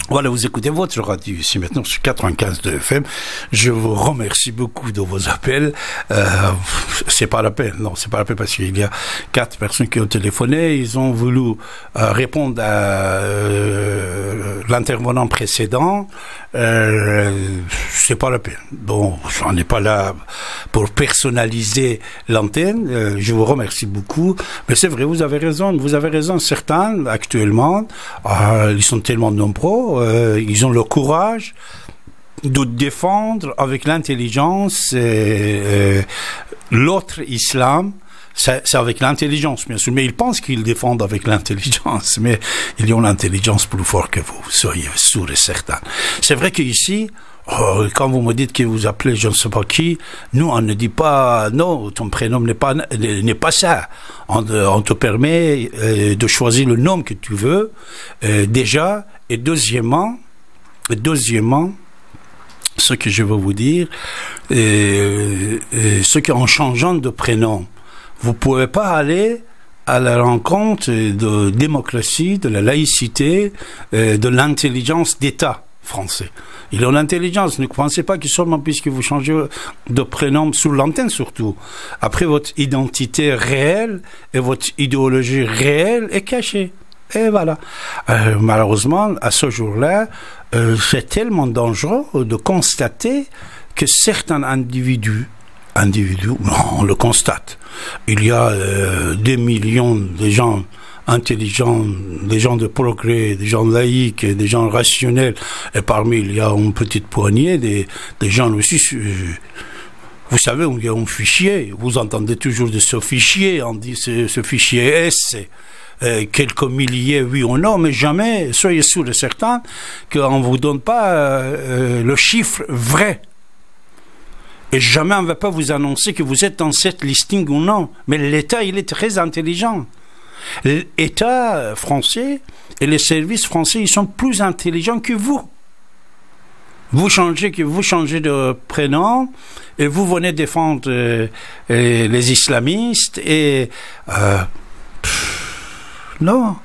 Voilà, vous écoutez votre radio ici maintenant sur 95.2 FM. Je vous remercie beaucoup de vos appels. C'est pas la peine, non, c'est pas la peine parce qu'il y a 4 personnes qui ont téléphoné. Ils ont voulu répondre à l'intervenant précédent. C'est pas la peine. Bon, on n'est pas là pour personnaliser l'antenne. Je vous remercie beaucoup. Mais c'est vrai, vous avez raison. Certains, actuellement, ils sont tellement nombreux. Ils ont le courage de défendre avec l'intelligence l'autre islam. C'est avec l'intelligence, bien sûr, mais ils pensent qu'ils défendent avec l'intelligence, mais ils ont l'intelligence plus fort que vous, soyez sûrs et certains. C'est vrai qu'ici, quand vous me dites que vous appelez je ne sais pas qui, nous on ne dit pas non, ton prénom n'est pas ça. On te permet de choisir le nom que tu veux, déjà, et deuxièmement, ce que je veux vous dire, ce qu'en changeant de prénom, vous pouvez pas aller à la rencontre de démocratie, de la laïcité, de l'intelligence d'État français. Il a l'intelligence. Ne pensez pas que seulement puisque vous changez de prénom sur l'antenne surtout. Après, votre identité réelle et votre idéologie réelle est cachée. Et voilà. Malheureusement, à ce jour-là, c'est tellement dangereux de constater que certains individus, on le constate. Il y a des millions de gens intelligents, des gens de progrès, des gens laïcs, des gens rationnels, et parmi il y a une petite poignée des gens aussi. Vous savez, il y a un fichier, vous entendez toujours de ce fichier, on dit ce fichier S, quelques milliers, oui ou non, mais jamais, soyez sûrs et certains, qu'on ne vous donne pas le chiffre vrai. Et jamais on ne va pas vous annoncer que vous êtes dans cette listing ou non. Mais l'État, il est très intelligent. L'État français et les services français, ils sont plus intelligents que vous. Vous changez de prénom et vous venez défendre les islamistes et non,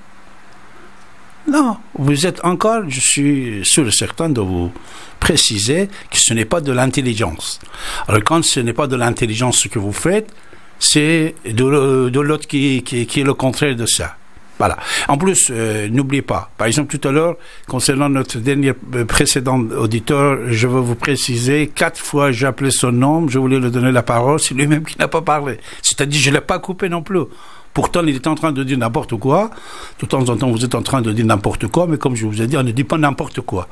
vous êtes encore, je suis sûr et certain de vous préciser que ce n'est pas de l'intelligence. Alors quand ce n'est pas de l'intelligence ce que vous faites, c'est de l'autre qui est le contraire de ça. Voilà. En plus, n'oubliez pas, par exemple tout à l'heure, concernant notre dernier précédent auditeur, je veux vous préciser, 4 fois j'ai appelé son nom, je voulais lui donner la parole, c'est lui-même qui n'a pas parlé. C'est-à-dire, je ne l'ai pas coupé non plus. Pourtant, il était en train de dire n'importe quoi. De temps en temps, vous êtes en train de dire n'importe quoi, mais comme je vous ai dit, on ne dit pas n'importe quoi.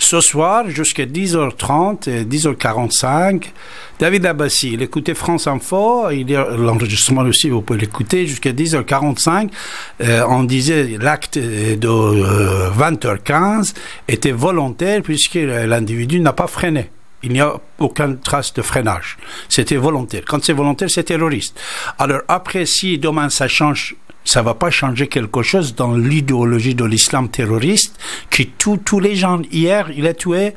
Ce soir, jusqu'à 10h30 et 10h45, David Abbassi, il écoutait France Info, il y a l'enregistrement aussi, vous pouvez l'écouter, jusqu'à 10h45, on disait l'acte de 20h15 était volontaire puisque l'individu n'a pas freiné. Il n'y a aucune trace de freinage. C'était volontaire. Quand c'est volontaire, c'est terroriste. Alors après, si demain ça change, ça va pas changer quelque chose dans l'idéologie de l'islam terroriste qui tue tous les gens. Hier, il a tué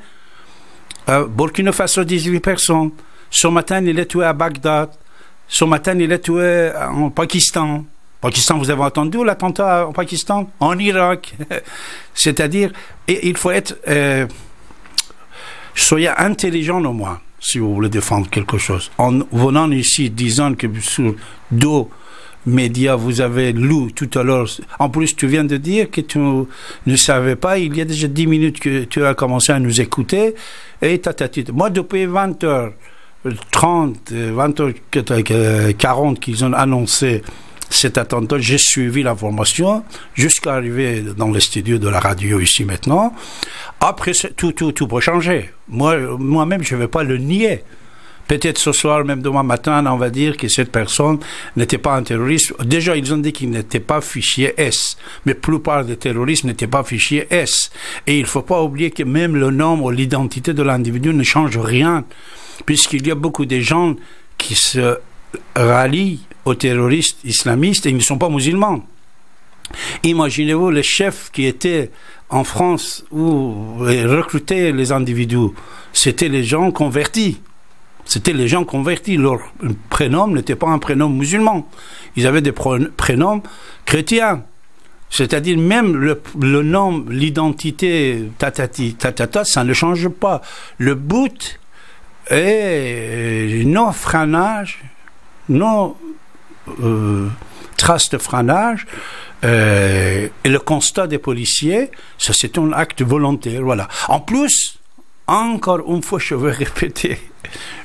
Burkina Faso 18 personnes. Ce matin, il a tué à Bagdad. Ce matin, il a tué en Pakistan. Pakistan, vous avez entendu l'attentat en Pakistan? En Irak. C'est-à-dire, il faut être... soyez intelligent au moins, si vous voulez défendre quelque chose. En venant ici, disant que sur deux médias, vous avez lu tout à l'heure. En plus, tu viens de dire que tu ne savais pas, il y a déjà 10 minutes que tu as commencé à nous écouter. Et moi, depuis 20h30, 20h40 qu'ils ont annoncé cet attentat, j'ai suivi l'information jusqu'à arriver dans les studios de la radio ici maintenant. Après, tout peut changer. Moi-même, je ne vais pas le nier. Peut-être ce soir, même demain matin, on va dire que cette personne n'était pas un terroriste. Déjà, ils ont dit qu'il n'était pas fichier S. Mais la plupart des terroristes n'étaient pas fichier S. Et il ne faut pas oublier que même le nom ou l'identité de l'individu ne change rien. Puisqu'il y a beaucoup de gens qui se rallient aux terroristes islamistes et ils ne sont pas musulmans. Imaginez-vous les chefs qui étaient en France où recrutaient les individus. C'était les gens convertis. Leur prénom n'était pas un prénom musulman. Ils avaient des prénoms chrétiens. C'est-à-dire même le nom, l'identité, tatata, ça ne change pas. Le but est non freinage, non trace de freinage, et le constat des policiers, ça c'est un acte volontaire, voilà. En plus, encore une fois, je vais répéter,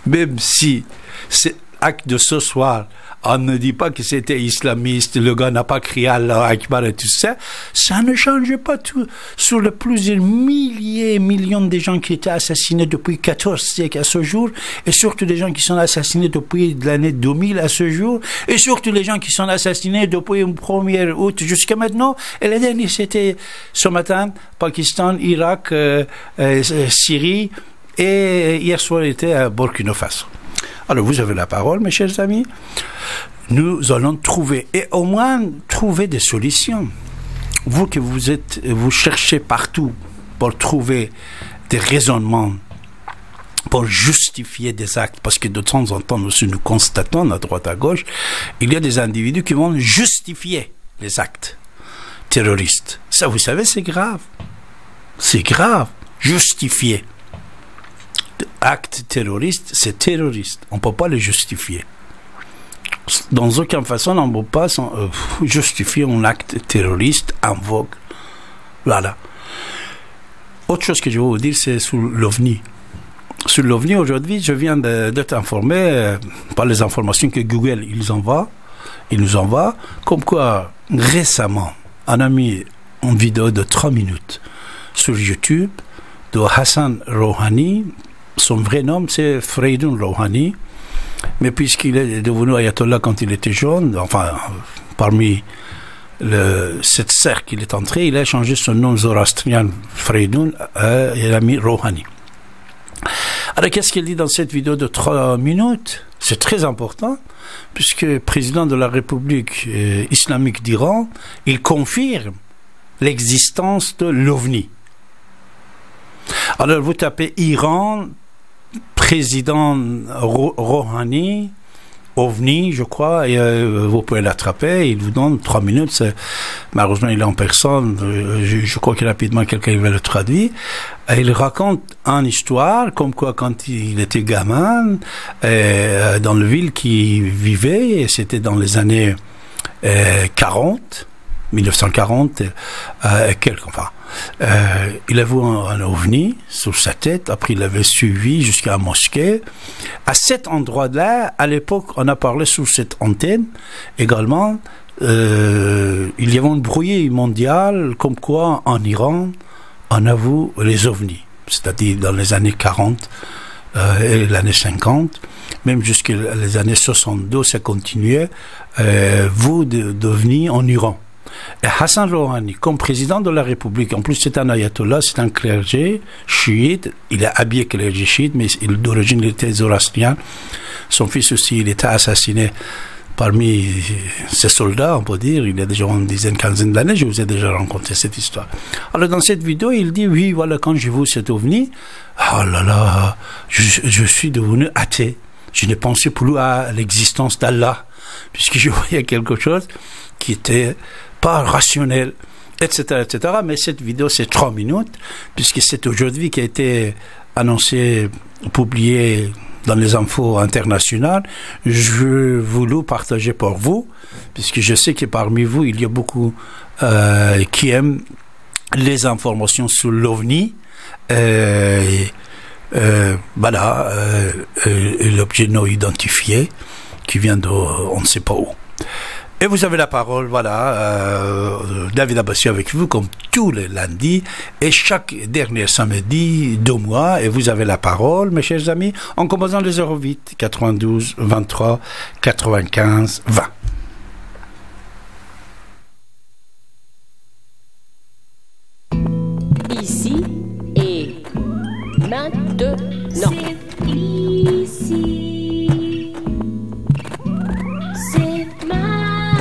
même si c'est acte de ce soir, on ne dit pas que c'était islamiste, le gars n'a pas crié Allah Akbar et tout ça, ça ne change pas tout. Sur les plusieurs millions de gens qui étaient assassinés depuis 14 siècles à ce jour, et surtout des gens qui sont assassinés depuis l'année 2000 à ce jour, et surtout les gens qui sont assassinés depuis le 1er août jusqu'à maintenant, et le dernier c'était ce matin, Pakistan, Irak, Syrie, et hier soir il était à Burkina Faso. Alors, vous avez la parole, mes chers amis. Nous allons trouver, et au moins trouver des solutions. Vous que vous cherchez partout pour trouver des raisonnements, pour justifier des actes, parce que de temps en temps, nous constatons à droite à gauche, il y a des individus qui vont justifier les actes terroristes. Ça, vous savez, c'est grave. C'est grave. Justifier. Acte terroriste, c'est terroriste. On ne peut pas le justifier. dans aucune façon, on ne peut pas justifier un acte terroriste, invoque. Voilà. Autre chose que je veux vous dire, c'est sur l'OVNI. Sur l'OVNI, aujourd'hui, je viens d'être informé par les informations que Google il nous envoie, comme quoi, récemment, on a mis une vidéo de 3 minutes sur YouTube de Hassan Rouhani. Son vrai nom, c'est Freidoun Rouhani. Mais puisqu'il est devenu ayatollah quand il était jeune, enfin, parmi cette cercle qu'il est entré, il a changé son nom zoroastrien Freidoun et il a mis Rouhani. Alors, qu'est-ce qu'il dit dans cette vidéo de 3 minutes? C'est très important, puisque le président de la République islamique d'Iran, il confirme l'existence de l'OVNI. Alors, vous tapez Iran, président Rouhani, OVNI, je crois, et vous pouvez l'attraper, il vous donne 3 minutes, malheureusement il est en personne, je crois que rapidement quelqu'un va le traduire, et il raconte une histoire, comme quoi quand il était gamin, dans la ville qu'il vivait, et c'était dans les années 1940, il avait un ovni sur sa tête, après il avait suivi jusqu'à la mosquée. À cet endroit-là, à l'époque, on a parlé sur cette antenne également, il y avait un bruit mondial comme quoi en Iran, on avoue les ovnis, c'est-à-dire dans les années 40 et l'année 50, même jusqu'à les années 62, ça continuait, d'ovnis en Iran. Et Hassan Rouhani, comme président de la République, en plus c'est un ayatollah, c'est un clergé chiite, il est habillé clergé chiite, mais d'origine il était zoroastrien. Son fils aussi, il était assassiné parmi ses soldats, on peut dire, il y a déjà une dizaine, quinzaine d'années, je vous ai déjà raconté cette histoire. Alors dans cette vidéo, il dit, oui, voilà, quand j'ai vu cet ovni, oh là là, je suis devenu athée. Je ne pensais plus à l'existence d'Allah, puisque je voyais quelque chose qui était pas rationnel, etc., etc. Mais cette vidéo, c'est 3 minutes, puisque c'est aujourd'hui qui a été annoncé, publié dans les infos internationales. Je voulais partager pour vous, puisque je sais que parmi vous, il y a beaucoup qui aiment les informations sur l'OVNI. Voilà, l'objet non identifié qui vient de on ne sait pas où. Et vous avez la parole, voilà, David Abbassi avec vous comme tous les lundis et chaque dernier samedi 2 mois, et vous avez la parole, mes chers amis, en composant le 08 92 23 95 20. Ici et maintenant. C'est ici. C'est maintenant.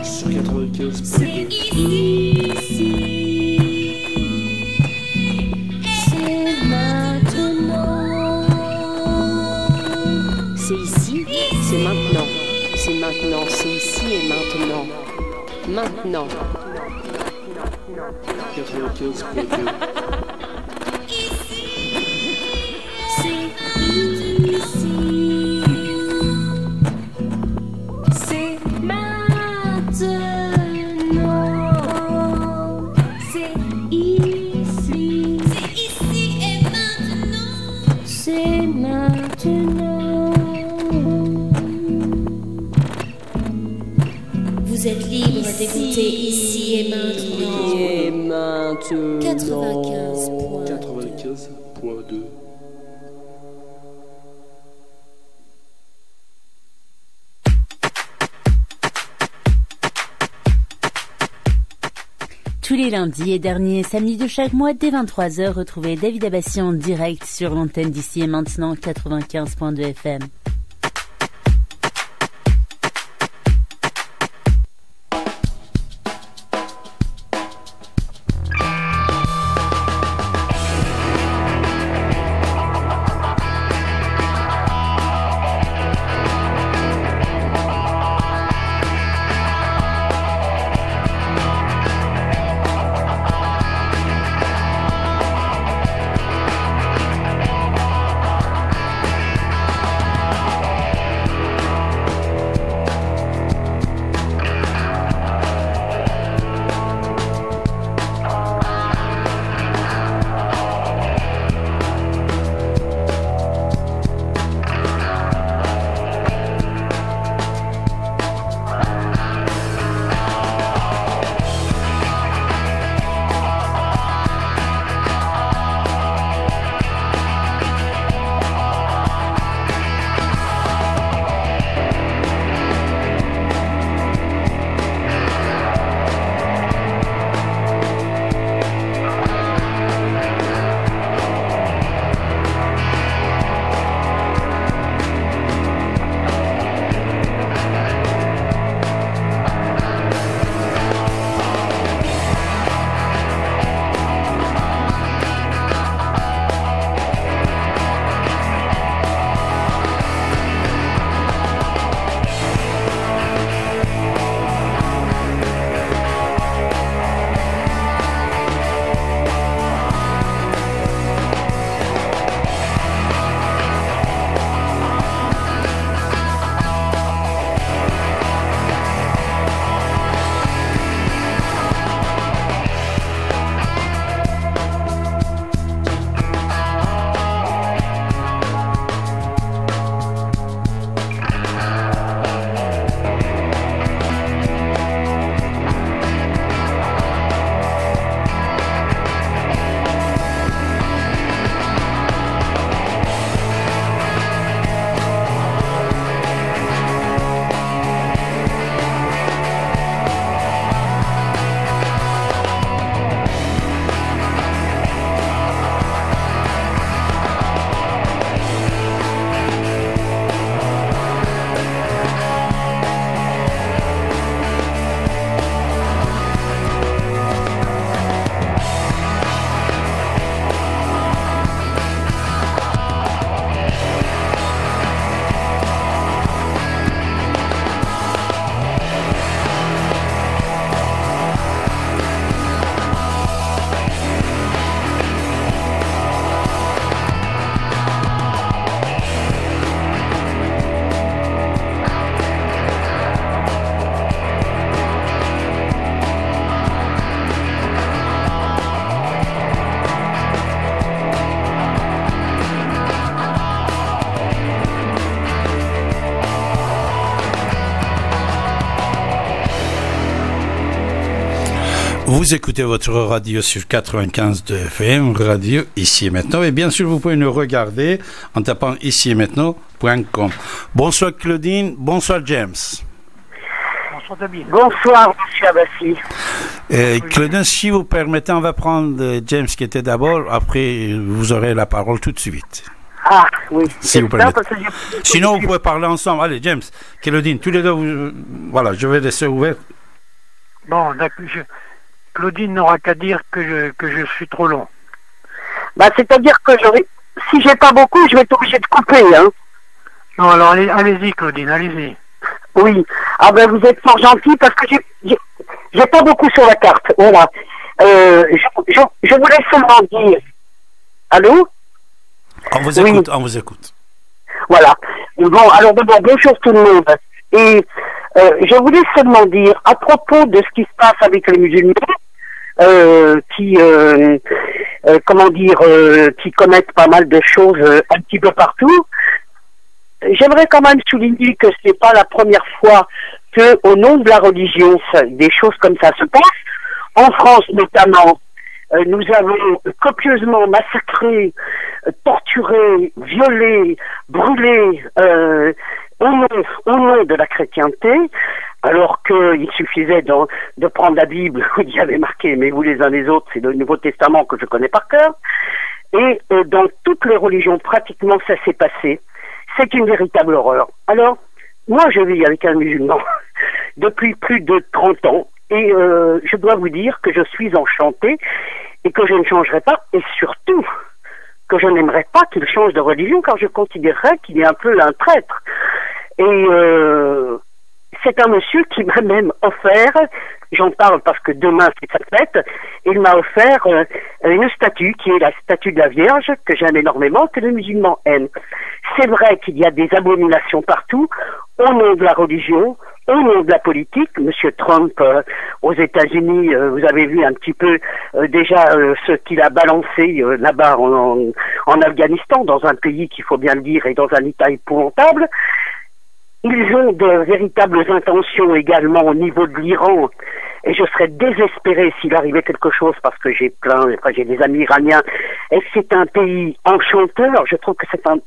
Sur 95. C'est ici. C'est maintenant. C'est ici, c'est maintenant. C'est maintenant, c'est ici et maintenant. Maintenant. 95.2. C'est maintenant. C'est ici. C'est ici et maintenant. C'est maintenant. Vous êtes libre d'écouter ici et maintenant. Et maintenant. 95.2. Tous les lundis et derniers samedis de chaque mois, dès 23h, retrouvez David Abbassi en direct sur l'antenne d'ici et maintenant 95.2 FM. Vous écoutez votre radio sur 95 de FM, radio Ici et Maintenant. Et bien sûr, vous pouvez nous regarder en tapant ici et maintenant.com. Bonsoir Claudine, bonsoir James. Bonsoir David. Bonsoir, monsieur Abbassi. Claudine, si vous permettez, on va prendre James qui était d'abord. Après, vous aurez la parole tout de suite. Ah, oui. Si vous permettez. Sinon, vous pouvez parler ensemble. Allez, James, Claudine, tous les deux, voilà, je vais laisser ouvert. Bon, d'accord. Claudine n'aura qu'à dire que je suis trop long. Bah, c'est-à-dire que si j'ai pas beaucoup, je vais être obligé de couper, hein. Non, alors allez-y, Claudine, allez-y. Oui. Ah ben, vous êtes fort gentil parce que j'ai pas beaucoup sur la carte. Voilà. Je voulais seulement dire. Allô? On vous écoute, on vous écoute. Voilà. Bon, alors d'abord, bonjour tout le monde. Et je voulais seulement dire, à propos de ce qui se passe avec les musulmans, qui commettent pas mal de choses un petit peu partout, j'aimerais quand même souligner que ce n'est pas la première fois que, au nom de la religion, des choses comme ça se passent. En France notamment, nous avons copieusement massacré, torturé, violé, brûlé au nom de la chrétienté, alors qu'il suffisait de prendre la Bible où il y avait marqué « Aimez-vous les uns les autres », c'est le Nouveau Testament que je connais par cœur, et dans toutes les religions, pratiquement, ça s'est passé. C'est une véritable horreur. Alors, moi, je vis avec un musulman depuis plus de 30 ans, et je dois vous dire que je suis enchanté et que je ne changerai pas, et surtout que je n'aimerais pas qu'il change de religion, car je considérerais qu'il est un peu un traître. Et c'est un monsieur qui m'a même offert, j'en parle parce que demain c'est sa fête, il m'a offert une statue qui est la statue de la Vierge, que j'aime énormément, que les musulmans aiment. C'est vrai qu'il y a des abominations partout, au nom de la religion, au nom de la politique. Monsieur Trump, aux États-Unis, vous avez vu un petit peu déjà ce qu'il a balancé là-bas en Afghanistan, dans un pays qu'il faut bien le dire est dans un état épouvantable. Ils ont de véritables intentions également au niveau de l'Iran, et je serais désespéré s'il arrivait quelque chose, parce que j'ai des amis iraniens, et c'est un pays enchanteur. Je trouve que c'est un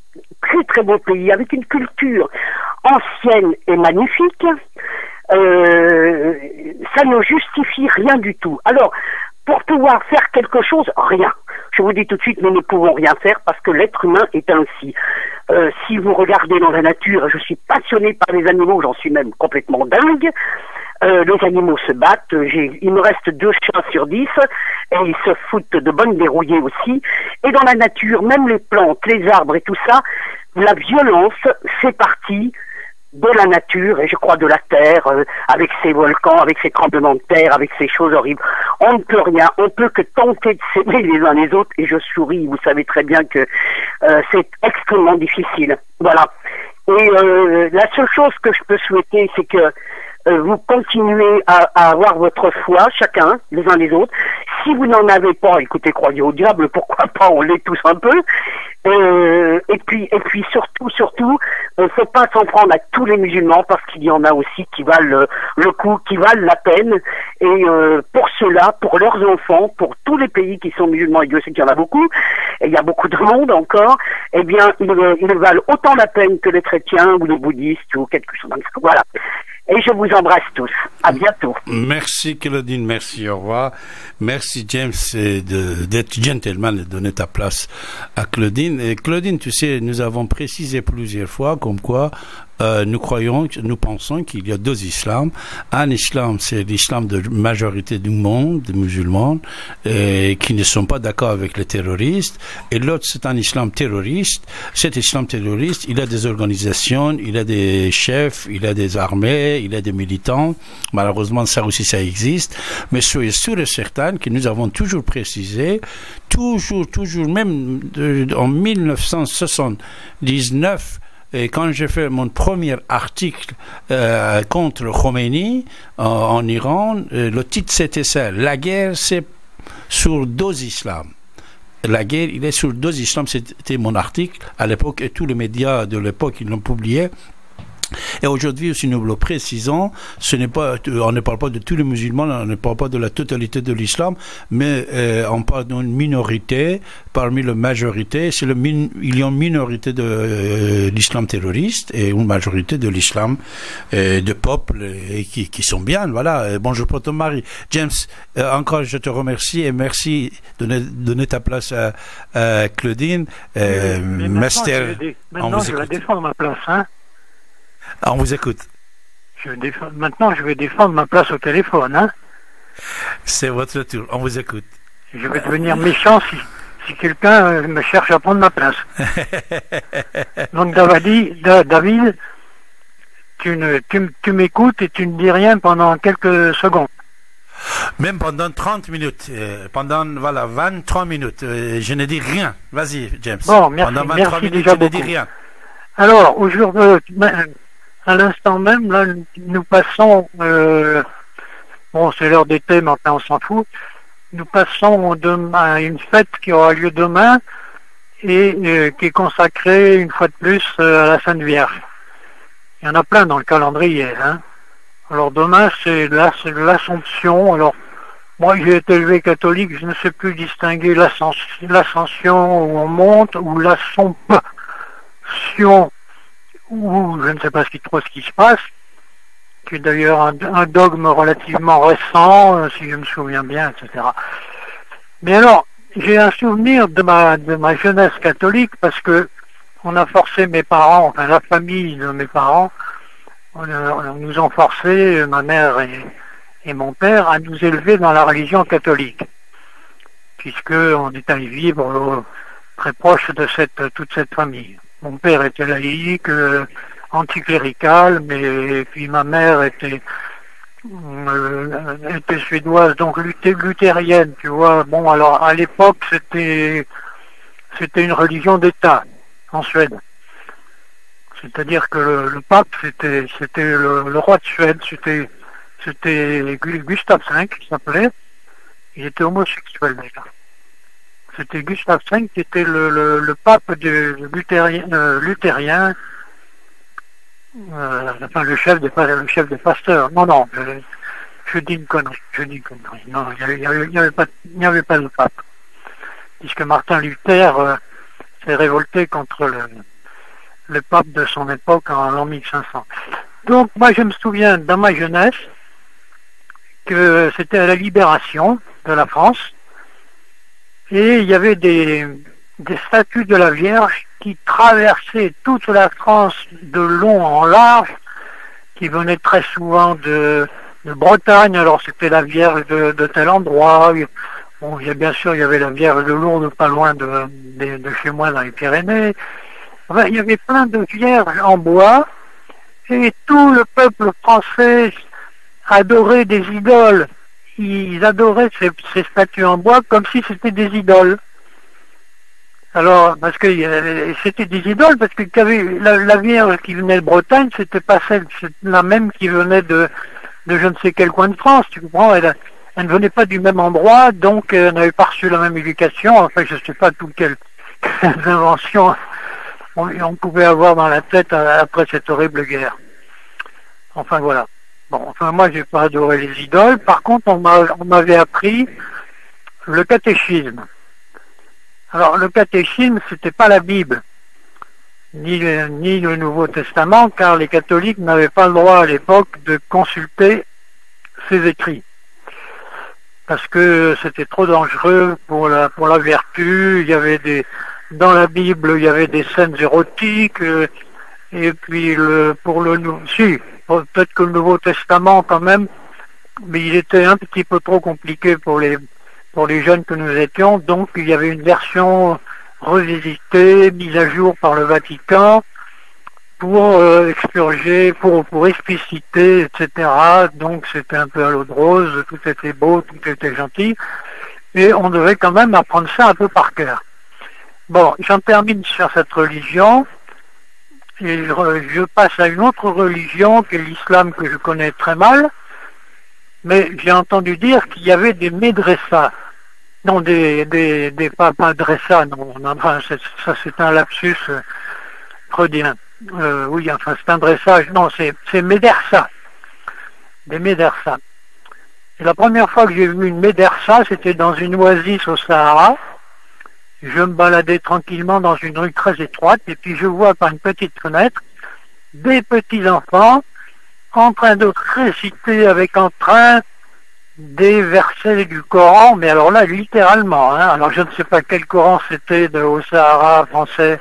très très beau pays, avec une culture ancienne et magnifique. Ça ne justifie rien du tout. Alors, pour pouvoir faire quelque chose, rien. Je vous dis tout de suite, nous ne pouvons rien faire parce que l'être humain est ainsi. Si vous regardez dans la nature, je suis passionné par les animaux, j'en suis même complètement dingue. Les animaux se battent, il me reste 2 chats sur 10 et ils se foutent de bonnes dérouillées aussi. Et dans la nature, même les plantes, les arbres et tout ça, la violence fait partie de la nature et je crois de la terre, avec ses volcans, avec ses tremblements de terre, avec ces choses horribles. On ne peut rien, on peut que tenter de s'aimer les uns les autres, et je souris, vous savez très bien que c'est extrêmement difficile. Voilà. Et la seule chose que je peux souhaiter, c'est que vous continuez à avoir votre foi, chacun, les uns les autres. Si vous n'en avez pas, écoutez, croyez au diable, pourquoi pas, on l'est tous un peu. Et puis surtout, faut pas s'en prendre à tous les musulmans, parce qu'il y en a aussi qui valent le coup, qui valent la peine. Et pour cela, pour leurs enfants, pour tous les pays qui sont musulmans, et Dieu sait qu'il y en a beaucoup, et il y a beaucoup de monde encore, eh bien, ils valent autant la peine que les chrétiens ou les bouddhistes ou quelque chose comme ça. Voilà. Et je vous embrasse tous. À bientôt. Merci Claudine, merci, au revoir. Merci James d'être gentleman et de donner ta place à Claudine. Et Claudine, tu sais, nous avons précisé plusieurs fois comme quoi nous pensons qu'il y a 2 islams. Un islam, c'est l'islam de majorité du monde, des musulmans, qui ne sont pas d'accord avec les terroristes. Et l'autre, c'est un islam terroriste. Cet islam terroriste, il a des organisations, il a des chefs, il a des armées, il a des militants. Malheureusement, ça aussi, ça existe. Mais soyez sûrs et certains que nous avons toujours précisé, toujours, même en 1979, et quand j'ai fait mon premier article contre Khomeini en Iran, le titre c'était ça: la guerre c'est sur 2 islams. La guerre, il est sur 2 islams. C'était mon article à l'époque, et tous les médias de l'époque ils l'ont publié. Et aujourd'hui, aussi nous le précisons, ce n'est pas, on ne parle pas de tous les musulmans, on ne parle pas de la totalité de l'islam, mais on parle d'une minorité parmi la majorité. Il y a une minorité de l'islam terroriste et une majorité de l'islam de peuple qui sont bien. Voilà. Bonjour pour ton mari, James. Encore, je te remercie et merci de donner ta place à Claudine. Master, maintenant, je vais défendre ma place, hein. On vous écoute. Maintenant, je vais défendre ma place au téléphone, hein. C'est votre tour. On vous écoute. Je vais devenir méchant si quelqu'un me cherche à prendre ma place. Donc, David, tu m'écoutes et tu ne dis rien pendant quelques secondes. Même pendant 30 minutes, pendant 23 minutes, je ne dis rien. Vas-y, James. Bon, merci, pendant 23 merci minutes, déjà je ne beaucoup. dis rien. Alors, aujourd'hui, à l'instant même, là, nous passons, bon, c'est l'heure d'été, mais enfin, on s'en fout. Nous passons demain à une fête qui aura lieu demain et qui est consacrée, une fois de plus, à la Sainte Vierge. Il y en a plein dans le calendrier, hein. Alors demain, c'est l'Assomption. Alors, moi, j'ai été élevé catholique, je ne sais plus distinguer l'Ascension où on monte ou l'Assomption, ou je ne sais pas trop ce qui se passe, qui est d'ailleurs un dogme relativement récent, si je me souviens bien, etc. Mais alors, j'ai un souvenir de ma jeunesse catholique parce que on a forcé mes parents, enfin la famille de mes parents, on nous ont forcé, ma mère et mon père, à nous élever dans la religion catholique, puisque on est allé vivre très proche de toute cette famille. Mon père était laïque, anticlérical, mais puis ma mère était suédoise, donc luthérienne, tu vois. Bon, alors à l'époque, c'était une religion d'État en Suède. C'est-à-dire que le pape, c'était le roi de Suède, c'était Gustave V qui s'appelait. Il était homosexuel déjà. C'était Gustave V qui était le pape luthérien, enfin le chef des pasteurs. Non, je dis une connerie. Non, il n'y avait pas de pape, puisque Martin Luther s'est révolté contre le pape de son époque en l'an 1500. Donc moi je me souviens dans ma jeunesse que c'était à la libération de la France. Et il y avait des statues de la Vierge qui traversaient toute la France de long en large, qui venaient très souvent de Bretagne. Alors c'était la Vierge de tel endroit. Bon, bien sûr, il y avait la Vierge de Lourdes, pas loin de chez moi dans les Pyrénées. Enfin, il y avait plein de vierges en bois, et tout le peuple français adorait des idoles. Ils adoraient ces statues en bois comme si c'était des idoles. Alors, parce que c'était des idoles, parce que la Vierge qui venait de Bretagne, c'était pas la même qui venait de je ne sais quel coin de France, tu comprends, elle ne venait pas du même endroit, donc elle n'avait pas reçu la même éducation. Enfin, je ne sais pas toutes quelles inventions on pouvait avoir dans la tête après cette horrible guerre. Enfin, voilà. Bon, enfin, moi, j'ai pas adoré les idoles. Par contre, on m'avait appris le catéchisme. Alors, le catéchisme, c'était pas la Bible, ni le Nouveau Testament, car les catholiques n'avaient pas le droit à l'époque de consulter ces écrits, parce que c'était trop dangereux pour la vertu. Il y avait dans la Bible, il y avait des scènes érotiques, et puis peut-être que le Nouveau Testament quand même, mais il était un petit peu trop compliqué pour les jeunes que nous étions, donc il y avait une version revisitée, mise à jour par le Vatican pour expurger, pour expliciter, etc. Donc c'était un peu à l'eau de rose, tout était beau, tout était gentil, et on devait quand même apprendre ça un peu par cœur. Bon, j'en termine sur cette religion, et je passe à une autre religion, qui est l'islam, que je connais très mal, mais j'ai entendu dire qu'il y avait des médressas. Non, pas dressas, non, ça c'est un lapsus freudien. Oui, enfin c'est un dressage, non, c'est médersa, des médersas. Et la première fois que j'ai vu une médersa, c'était dans une oasis au Sahara. Je me baladais tranquillement dans une rue très étroite, et puis je vois par une petite fenêtre des petits enfants en train de réciter avec entrain des versets du Coran, mais alors là, littéralement, hein. Alors je ne sais pas quel Coran c'était au Sahara français,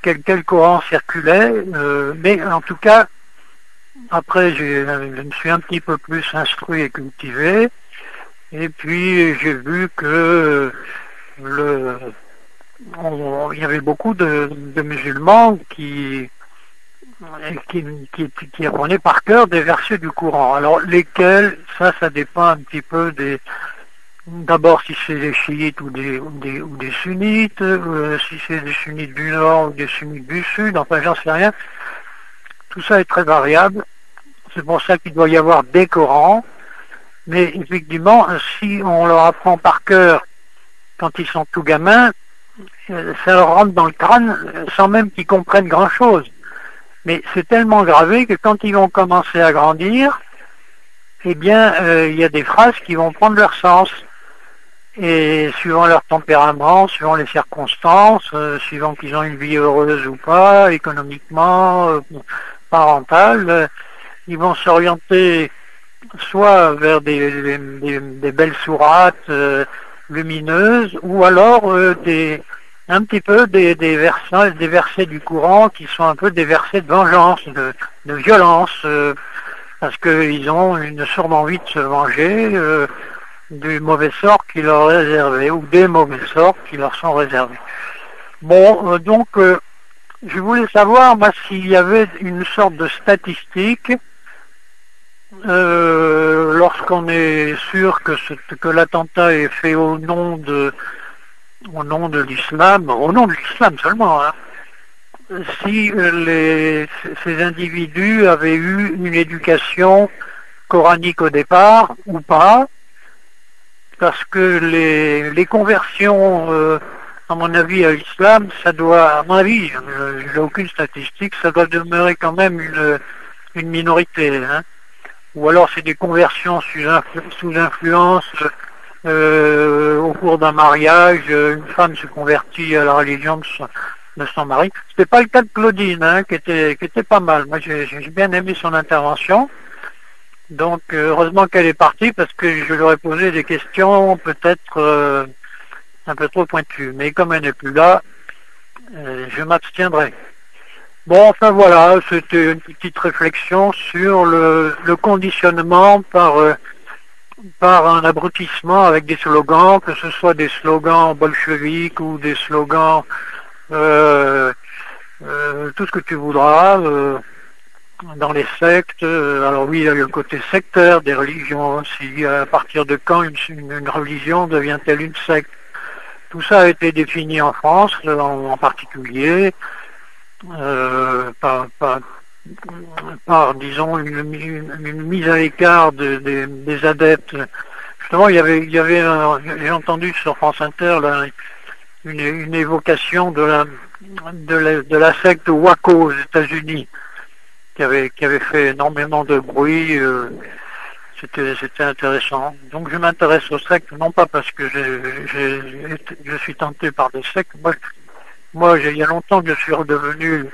quel Coran circulait, mais en tout cas, après je me suis un petit peu plus instruit et cultivé, et puis j'ai vu que il y avait beaucoup de musulmans qui apprenaient par cœur des versets du Coran. Alors lesquels, ça dépend un petit peu d'abord si c'est des chiites ou des sunnites, si c'est des sunnites du nord ou des sunnites du sud, enfin j'en sais rien. Tout ça est très variable. C'est pour ça qu'il doit y avoir des Corans. Mais effectivement, si on leur apprend par cœur quand ils sont tout gamins, ça leur rentre dans le crâne sans même qu'ils comprennent grand-chose. Mais c'est tellement gravé que quand ils vont commencer à grandir, eh bien, il y a des phrases qui vont prendre leur sens. Et suivant leur tempérament, suivant les circonstances, suivant qu'ils ont une vie heureuse ou pas, économiquement, parentale, ils vont s'orienter soit vers des belles sourates lumineuses, ou alors un petit peu des versets du Coran qui sont un peu des versets de vengeance, de violence, parce qu'ils ont sûrement envie de se venger du mauvais sort qui leur est réservé, ou des mauvais sorts qui leur sont réservés. Bon, donc, je voulais savoir, moi, s'il y avait une sorte de statistique, lorsqu'on est sûr que l'attentat est fait au nom de l'islam, au nom de l'islam seulement, hein, si ces individus avaient eu une éducation coranique au départ ou pas, parce que les conversions, à mon avis, à l'islam, ça doit, à mon avis, je n'ai aucune statistique, ça doit demeurer quand même une minorité, hein. Ou alors c'est des conversions sous influence au cours d'un mariage, une femme se convertit à la religion de son mari. C'était pas le cas de Claudine, hein, qui était pas mal. Moi j'ai bien aimé son intervention. Donc heureusement qu'elle est partie, parce que je lui aurais posé des questions peut-être un peu trop pointues. Mais comme elle n'est plus là, je m'abstiendrai. Bon, enfin voilà, c'était une petite réflexion sur le conditionnement par un abrutissement avec des slogans, que ce soit des slogans bolcheviques ou des slogans tout ce que tu voudras, dans les sectes. Alors oui, il y a le côté sectaire des religions aussi. À partir de quand une religion devient-elle une secte? Tout ça a été défini en France, en particulier, par disons, une mise à l'écart des adeptes. Justement, j'ai entendu sur France Inter là, une évocation de la secte Waco aux États-Unis, qui avait fait énormément de bruit. C'était intéressant. Donc je m'intéresse aux sectes, non pas parce que je suis tenté par des sectes. Moi, il y a longtemps que je suis redevenu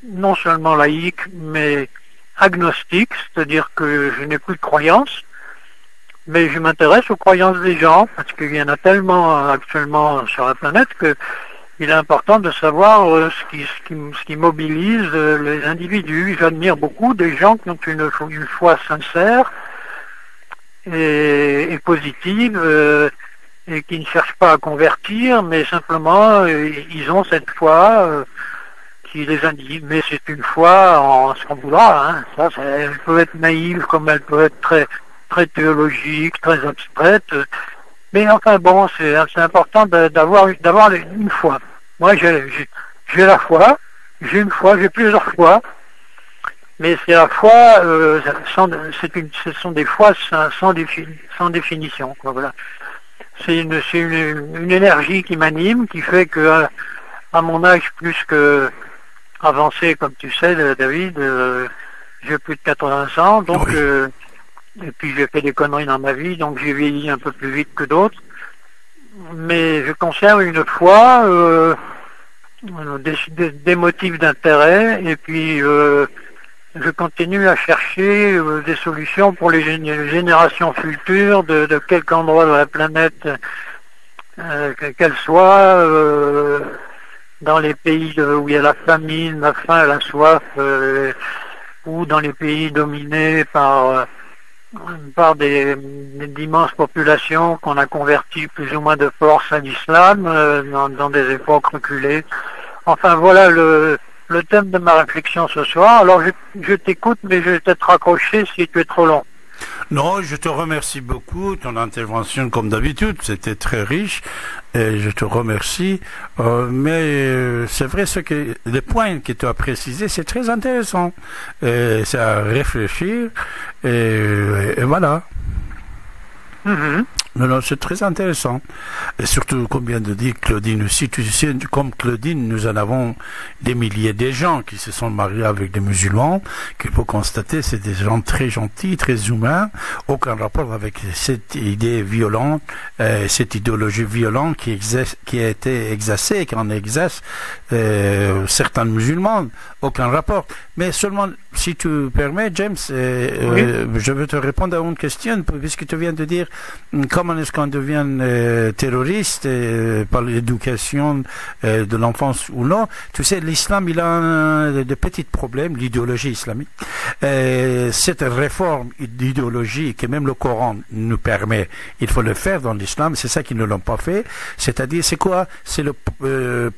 non seulement laïque, mais agnostique, c'est-à-dire que je n'ai plus de croyances, mais je m'intéresse aux croyances des gens, parce qu'il y en a tellement actuellement sur la planète que il est important de savoir ce qui mobilise les individus. J'admire beaucoup des gens qui ont une foi sincère et positive, et qui ne cherchent pas à convertir, mais simplement ils ont cette foi qui les anime. Mais c'est une foi en ce qu'on voudra, hein. Ça, elle peut être naïve comme elle peut être très, très théologique, très abstraite. Mais enfin bon, c'est important d'avoir une foi. Moi j'ai la foi, j'ai une foi, j'ai plusieurs fois. Mais c'est la foi, ce sont des fois sans définition, quoi, voilà. C'est une énergie qui m'anime, qui fait que à mon âge plus que avancé, comme tu sais, David, j'ai plus de 80 ans, donc Oui. et puis j'ai fait des conneries dans ma vie, donc j'ai vieilli un peu plus vite que d'autres. Mais je conserve une foi, des motifs d'intérêt, et puis je continue à chercher des solutions pour les générations futures de quelque endroit de la planète qu'elle soit, dans les pays où il y a la famine, la faim, la soif, ou dans les pays dominés par d'immenses populations qu'on a converties plus ou moins de force à l'islam, dans des époques reculées. Enfin voilà le thème de ma réflexion ce soir. Alors je t'écoute, mais je vais peut-être raccrocher si tu es trop long. Non, je te remercie beaucoup. Ton intervention, comme d'habitude, c'était très riche. Et je te remercie. Mais c'est vrai, les points que tu as précisés, c'est très intéressant. C'est à réfléchir. Et voilà. Mm-hmm. Non, c'est très intéressant. Et surtout, comme vient de dire Claudine aussi, tu sais, comme Claudine, nous en avons des milliers de gens qui se sont mariés avec des musulmans, qu'il faut constater, c'est des gens très gentils, très humains, aucun rapport avec cette idée violente, cette idéologie violente qui a été exercée et qu'en exerce certains musulmans, aucun rapport. Mais seulement, si tu permets, James, Oui. je veux te répondre à une question, puisque tu viens de dire comment est-ce qu'on devient terroriste par l'éducation de l'enfance ou non. Tu sais, l'islam, il a de petits problèmes, l'idéologie islamique. Cette réforme d'idéologie que même le Coran nous permet, il faut le faire dans l'islam, c'est ça qu'ils ne l'ont pas fait. C'est-à-dire, c'est quoi? C'est le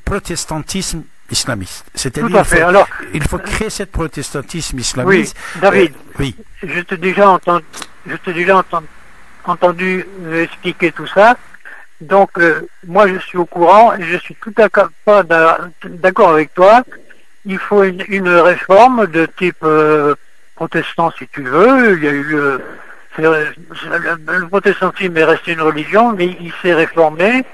protestantisme islamiste. C'est-à-dire, Tout à fait. Alors, il faut créer ce protestantisme islamiste. oui, David, Oui. je t'ai déjà entendu expliquer tout ça. Donc, moi, je suis au courant et je suis tout à fait d'accord avec toi. Il faut une réforme de type protestant, si tu veux. Il y a eu le protestantisme est resté une religion, mais il s'est réformé.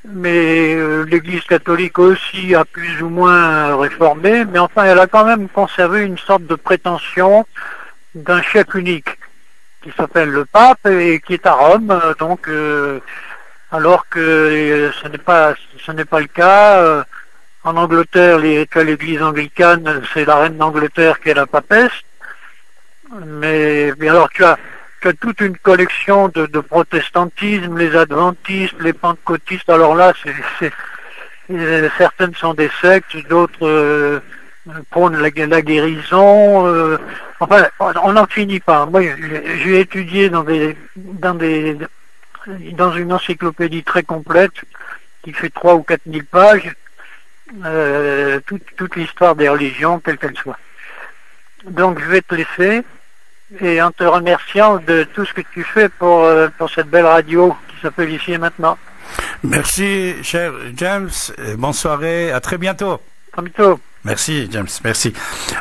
Mais l'Église catholique aussi a plus ou moins réformé, mais enfin elle a quand même conservé une sorte de prétention d'un chef unique qui s'appelle le pape et qui est à Rome, donc alors que ce n'est pas le cas. En Angleterre, tu as l'Église anglicane, c'est la reine d'Angleterre qui est la papesse, mais alors tu as toute une collection de protestantisme, les adventistes, les pentecôtistes. Alors là, certaines sont des sectes, d'autres prônent la guérison. Enfin, on n'en finit pas. Moi, j'ai étudié dans une encyclopédie très complète qui fait 3 ou 4 000 pages, toute l'histoire des religions, quelle qu'elle soit. Donc, je vais te laisser. Et en te remerciant de tout ce que tu fais pour cette belle radio qui s'appelle Ici et Maintenant. Merci, cher James. Bonne soirée. À très bientôt. À bientôt. Merci, James. Merci.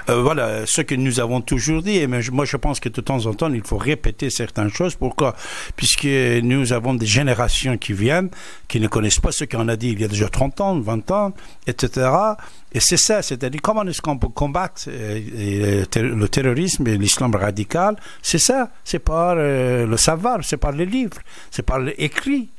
Voilà ce que nous avons toujours dit. Mais moi, je pense que de temps en temps, il faut répéter certaines choses. Pourquoi? Puisque nous avons des générations qui viennent, qui ne connaissent pas ce qu'on a dit il y a déjà 30 ans, 20 ans, etc. Et c'est ça, c'est-à-dire comment est-ce qu'on peut combattre le terrorisme et l'islam radical? C'est ça, c'est par le savoir, c'est par les livres, c'est par l'écrit.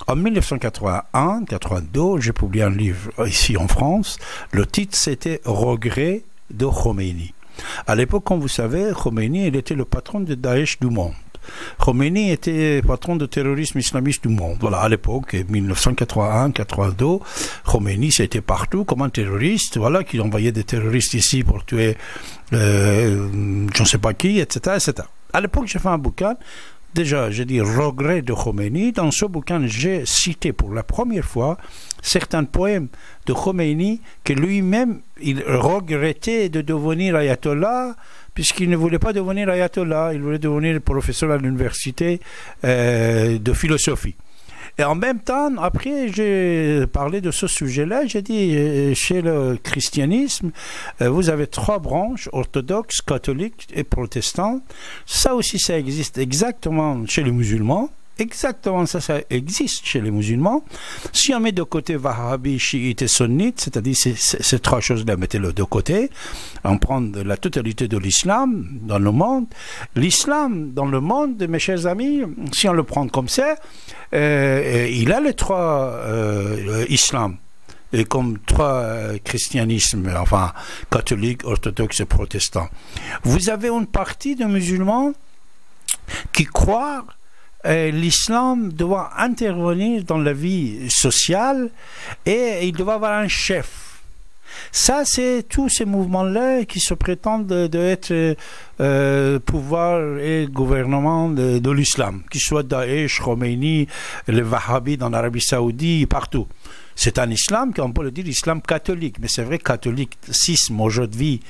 En 1981-82, j'ai publié un livre ici en France. Le titre, c'était « Regret de Khomeini ». À l'époque, comme vous savez, Khomeini, il était le patron de Daesh du monde. Khomeini était patron de terrorisme islamiste du monde. Voilà, à l'époque, 1981-82, Khomeini, c'était partout comme un terroriste, voilà, qui envoyait des terroristes ici pour tuer je ne sais pas qui, etc., etc. À l'époque, j'ai fait un bouquin. Déjà, j'ai dit Regret de Khomeini. Dans ce bouquin, j'ai cité pour la première fois certains poèmes de Khomeini que lui-même, il regrettait de devenir ayatollah, puisqu'il ne voulait pas devenir ayatollah, il voulait devenir professeur à l'université de philosophie. Et en même temps, après, j'ai parlé de ce sujet-là. J'ai dit, chez le christianisme, vous avez 3 branches, orthodoxes, catholiques et protestants. Ça aussi, ça existe exactement chez les musulmans. exactement ça existe chez les musulmans. Si on met de côté wahhabi, chiite et sunnite, c'est-à-dire ces trois choses-là, mettez-le de côté, on prend la totalité de l'islam dans le monde. L'islam dans le monde, mes chers amis, si on le prend comme ça, il a les trois islam. Et comme trois christianismes, enfin catholiques, orthodoxes et protestants. Vous avez une partie de musulmans qui croient l'islam doit intervenir dans la vie sociale et il doit avoir un chef. Ça, c'est tous ces mouvements-là qui se prétendent d'être pouvoir et gouvernement de l'islam, qu'ils soient Daesh, Khomeini, les Wahhabis en Arabie Saoudite, partout. C'est un islam qu'on peut le dire islam catholique, mais c'est vrai catholicisme aujourd'hui,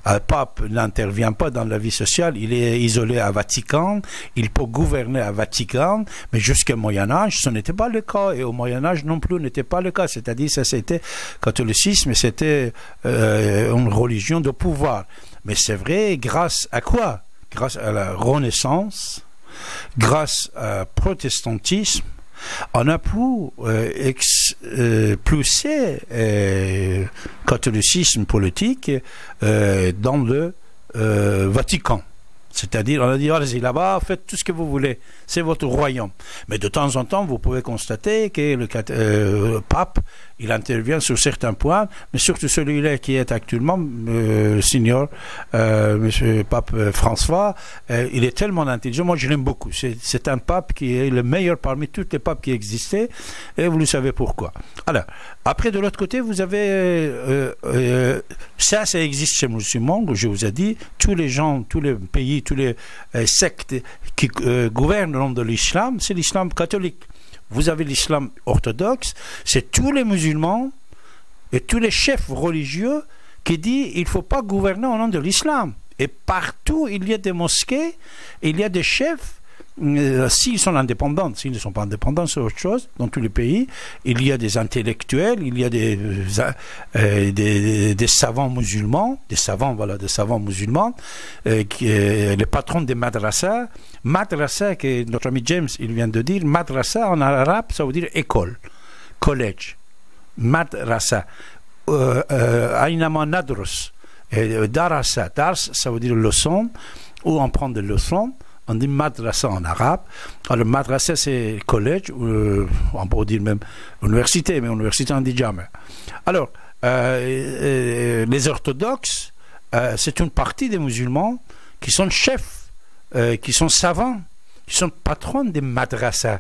le pape n'intervient pas dans la vie sociale, il est isolé à Vatican, il peut gouverner à Vatican, mais jusqu'au Moyen-Âge, ce n'était pas le cas, et au Moyen-Âge non plus n'était pas le cas, c'est-à-dire ça c'était catholicisme, c'était une religion de pouvoir. Mais c'est vrai, grâce à quoi? Grâce à la Renaissance, grâce au protestantisme, on a pu pousser catholicisme politique dans le Vatican. C'est-à-dire, on a dit, allez-y là-bas, faites tout ce que vous voulez, c'est votre royaume. Mais de temps en temps, vous pouvez constater que le pape, il intervient sur certains points, mais surtout celui-là qui est actuellement, Seigneur, Monsieur Pape François, il est tellement intelligent, moi je l'aime beaucoup. C'est un pape qui est le meilleur parmi tous les papes qui existaient, et vous le savez pourquoi. Alors, après de l'autre côté, vous avez, ça existe chez les musulmans, je vous ai dit, tous les gens, tous les pays, tous les sectes qui gouvernent le nom de l'islam, c'est l'islam catholique. Vous avez l'islam orthodoxe, c'est tous les musulmans et tous les chefs religieux qui disent qu'il ne faut pas gouverner au nom de l'islam. Et partout, il y a des mosquées, il y a des chefs, s'ils sont indépendants, s'ils ne sont pas indépendants, c'est autre chose, dans tous les pays, il y a des intellectuels, il y a des savants musulmans, des savants musulmans, les patrons des madrasas, que notre ami James, il vient de dire, madrasa en arabe, ça veut dire école, collège, madrasa, aynama nadrus, darasa, dars, ça veut dire leçon, où on prend des leçons. On dit madrasa en arabe. Alors, madrasa, c'est collège, on peut dire même université, mais université, on dit jamais. Alors, les orthodoxes, c'est une partie des musulmans qui sont chefs, qui sont savants, qui sont patrons des madrasas.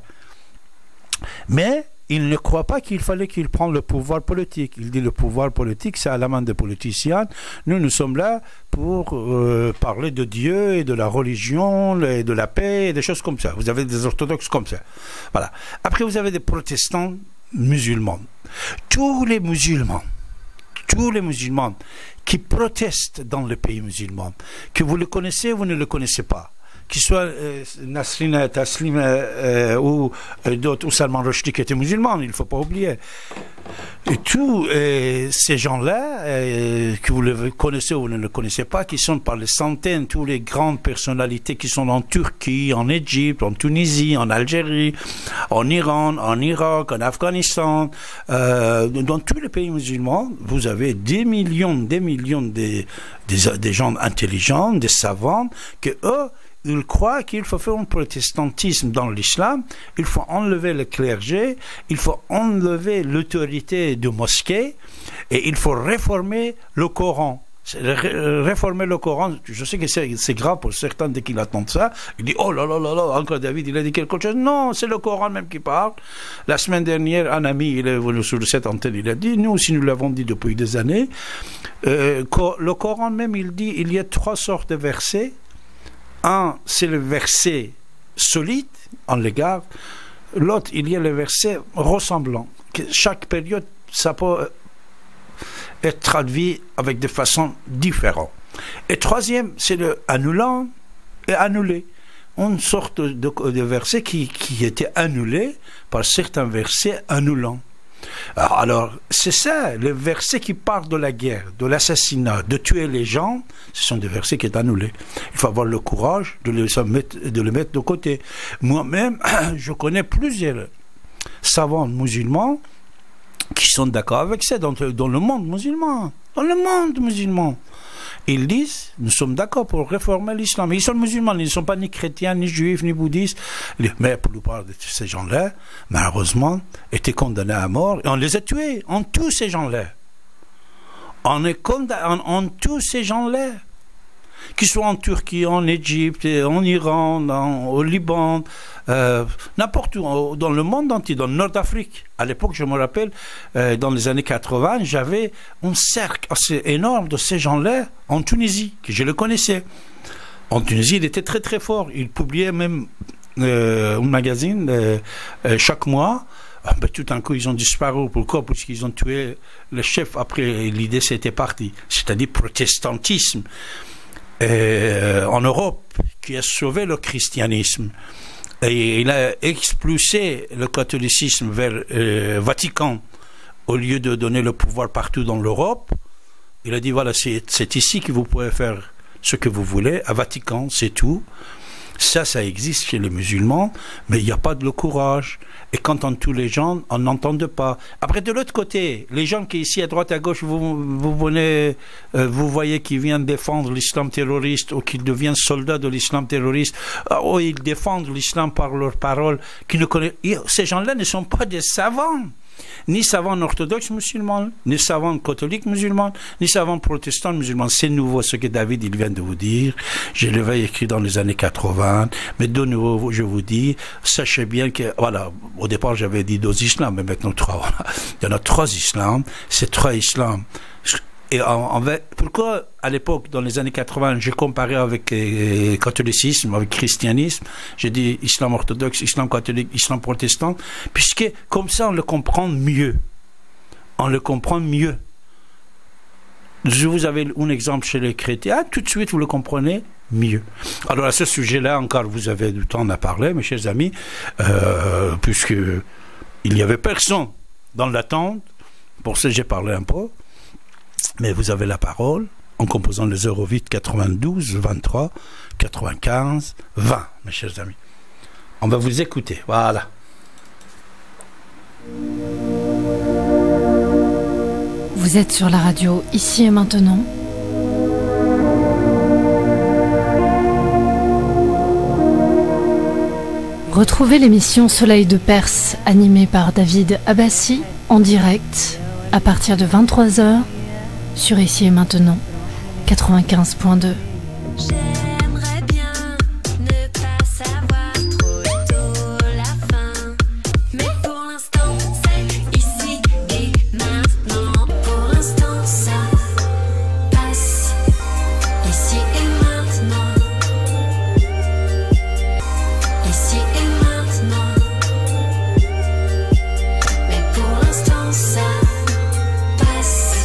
Mais il ne croit pas qu'il fallait qu'il prenne le pouvoir politique. Il dit le pouvoir politique, c'est à la main des politiciens. Nous sommes là pour parler de Dieu et de la religion et de la paix et des choses comme ça. Vous avez des orthodoxes comme ça. Voilà. Après, vous avez des protestants musulmans. Tous les musulmans qui protestent dans les pays musulmans, que vous le connaissez ou vous ne le connaissez pas, qu'il soit Nasrin Taslim ou d'autres, ou Salman Rushdie qui étaient musulmans, il ne faut pas oublier. Et tous ces gens-là, que vous le connaissez ou vous ne le connaissez pas, qui sont par les centaines, toutes les grandes personnalités qui sont en Turquie, en Égypte, en Tunisie, en Algérie, en Iran, en Irak, en Afghanistan, dans tous les pays musulmans, vous avez des millions des gens intelligents, des savants, que eux, ils croient qu'il faut faire un protestantisme dans l'islam, il faut enlever le clergé, il faut enlever l'autorité de mosquée et il faut réformer le Coran. Réformer le Coran, je sais que c'est grave pour certains dès qu'ils attendent ça. Ils disent oh là là là là, encore David, il a dit quelque chose. Non, c'est le Coran même qui parle. La semaine dernière, un ami, il est venu sur cette antenne, il a dit, nous aussi nous l'avons dit depuis des années, le Coran même, il dit, il y a 3 sortes de versets. Un, c'est le verset solide en l'égard. L'autre, il y a le verset ressemblant. Chaque période, ça peut être traduit avec des façons différentes. Et troisième, c'est le annulant et annulé. Une sorte de verset qui était annulé par certains versets annulants. Alors, c'est ça, le verset qui parle de la guerre, de l'assassinat, de tuer les gens, ce sont des versets qui sont annulés. Il faut avoir le courage de les mettre de côté. Moi-même, je connais plusieurs savants musulmans qui sont d'accord avec ça dans le monde musulman. Dans le monde musulman. Ils disent, nous sommes d'accord pour réformer l'islam. Ils sont musulmans, ils ne sont pas ni chrétiens, ni juifs, ni bouddhistes. Mais la plupart de ces gens-là, malheureusement, étaient condamnés à mort. Et on les a tués, on tue ces gens-là. On tue ces gens-là. Qu'ils soient en Turquie, en Égypte, en Iran, au Liban, n'importe où, dans le monde entier, dans le nord d'Afrique. À l'époque, je me rappelle, dans les années 80, j'avais un cercle assez énorme de ces gens-là en Tunisie, que je le connaissais. En Tunisie, il était très très fort. Il publiait même un magazine chaque mois. Tout d'un coup, ils ont disparu. Pourquoi? Parce qu'ils ont tué le chef. Après, l'idée, c'était parti. C'est-à-dire protestantisme. En Europe, qui a sauvé le christianisme. Et il a expulsé le catholicisme vers Vatican. Au lieu de donner le pouvoir partout dans l'Europe, il a dit, voilà, c'est ici que vous pouvez faire ce que vous voulez, à Vatican, c'est tout. Ça existe chez les musulmans, mais il n'y a pas de le courage. Et quand on tue les gens, on n'entend pas. Après, de l'autre côté, les gens qui ici à droite, à gauche, vous voyez qu'ils viennent défendre l'islam terroriste ou qu'ils deviennent soldats de l'islam terroriste, ou ils défendent l'islam par leurs paroles, ces gens-là ne sont pas des savants. Ni savants orthodoxes musulmans, ni savants catholiques musulmans, ni savants protestants musulmans. C'est nouveau ce que David il vient de vous dire. Je l'avais écrit dans les années 80. Mais de nouveau, je vous dis, sachez bien que, voilà, au départ j'avais dit 2 islams, mais maintenant 3. Voilà. Il y en a 3 islams. C'est 3 islams. Et pourquoi, à l'époque, dans les années 80, j'ai comparé avec catholicisme, avec christianisme, j'ai dit islam orthodoxe, islam catholique, islam protestant, puisque comme ça, on le comprend mieux. On le comprend mieux. Je vous avais un exemple chez les chrétiens, tout de suite, vous le comprenez mieux. Alors, à ce sujet-là, encore, vous avez du temps à parler, mes chers amis, puisque il n'y avait personne dans l'attente. Pour ça, j'ai parlé un peu. Mais vous avez la parole en composant le 08 92 23 95 20, mes chers amis. On va vous écouter. Voilà. Vous êtes sur la radio Ici et Maintenant. Retrouvez l'émission Soleil de Perse animée par David Abbassi en direct à partir de 23h. Sur Ici et Maintenant, 95.2. J'aimerais bien ne pas savoir trop tôt la fin, mais pour l'instant c'est ici et maintenant. Pour l'instant ça passe ici et maintenant. Ici et maintenant. Mais pour l'instant ça passe.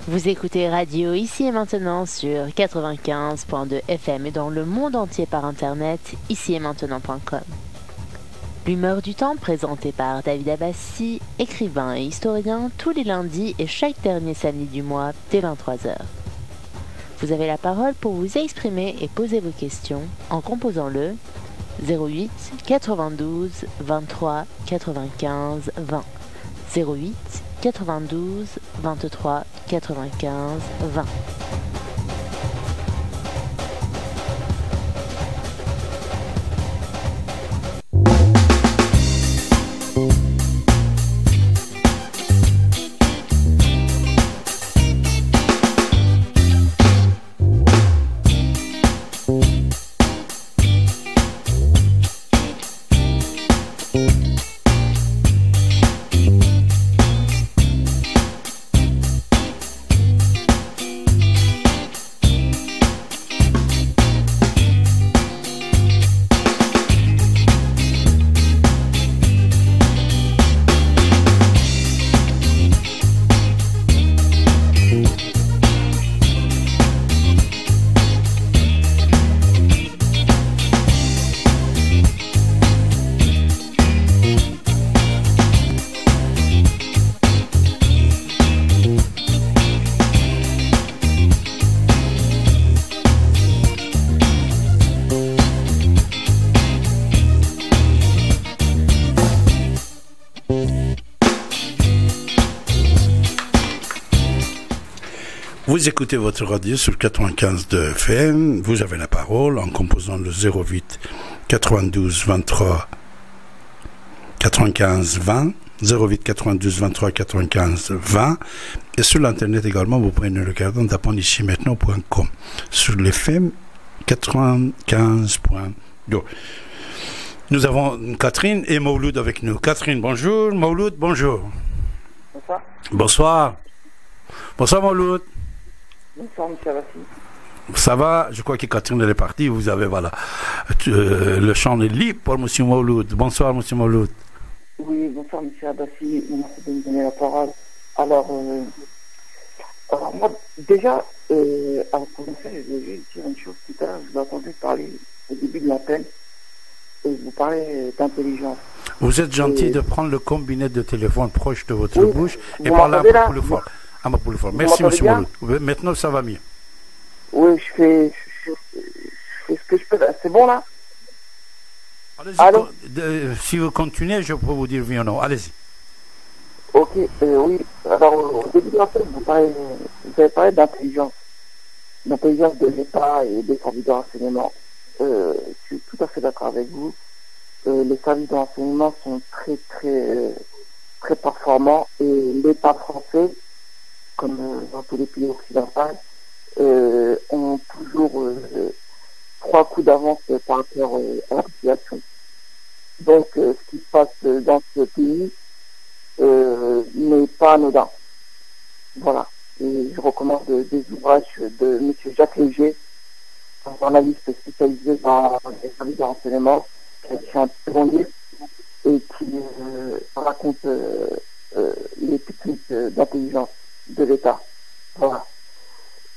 Vous écoutez Radio Ici et Maintenant sur 95.2 FM et dans le monde entier par internet, icietmaintenant.com. L'humeur du temps présentée par David Abbassi, écrivain et historien, tous les lundis et chaque dernier samedi du mois dès 23h. Vous avez la parole pour vous exprimer et poser vos questions en composant le 08 92 23 95 20. 08 92 23 95 20. Vous écoutez votre radio sur 95 de FM. Vous avez la parole en composant le 08 92 23 95 20. 08 92 23 95 20. Et sur l'internet également, vous pouvez nous regarder en tapant ici maintenant.com sur l'FM 95.2. Nous avons Catherine et Mouloud avec nous. Catherine, bonjour. Mouloud, bonjour. Bonsoir. Bonsoir. Bonsoir Mouloud. Bonsoir, monsieur Abassi. Ça va? Je crois que Catherine elle est partie. Vous avez, voilà, le champ est libre pour monsieur Mouloud. Bonsoir, monsieur Mouloud. Oui, bonsoir, monsieur Abassi. Merci de me donner la parole. Alors moi, déjà, avant de commencer, je voulais juste dire une chose. Tout à l'heure, je vous ai entendu parler au début de l'appel. Et vous parlez d'intelligence. Vous êtes gentil de prendre le combiné de téléphone proche de votre bouche et vous parler un m'entendez peu là? plus fort. Un peu plus fort. Vous Merci, monsieur m'entendez Mouloud. Maintenant, ça va mieux. Oui, je fais ce que je peux. C'est bon là? Allez-y, Allô? si vous continuez, je peux vous dire oui ou non. Allez-y. Ok, oui. Alors, au début de l'appel, vous avez parlé d'intelligence. L'intelligence de l'État et des services de renseignement. Je suis tout à fait d'accord avec vous. Les services de renseignement sont très performants et l'État français, comme dans tous les pays occidentaux, ont toujours 3 coups d'avance par rapport à la population. Donc, ce qui se passe dans ce pays n'est pas anodin. Voilà. Et je recommande des ouvrages de M. Jacques Léger, un journaliste spécialisé dans les services de renseignement, qui a écrit un très bon livre et qui raconte les techniques d'intelligence de l'État. Voilà.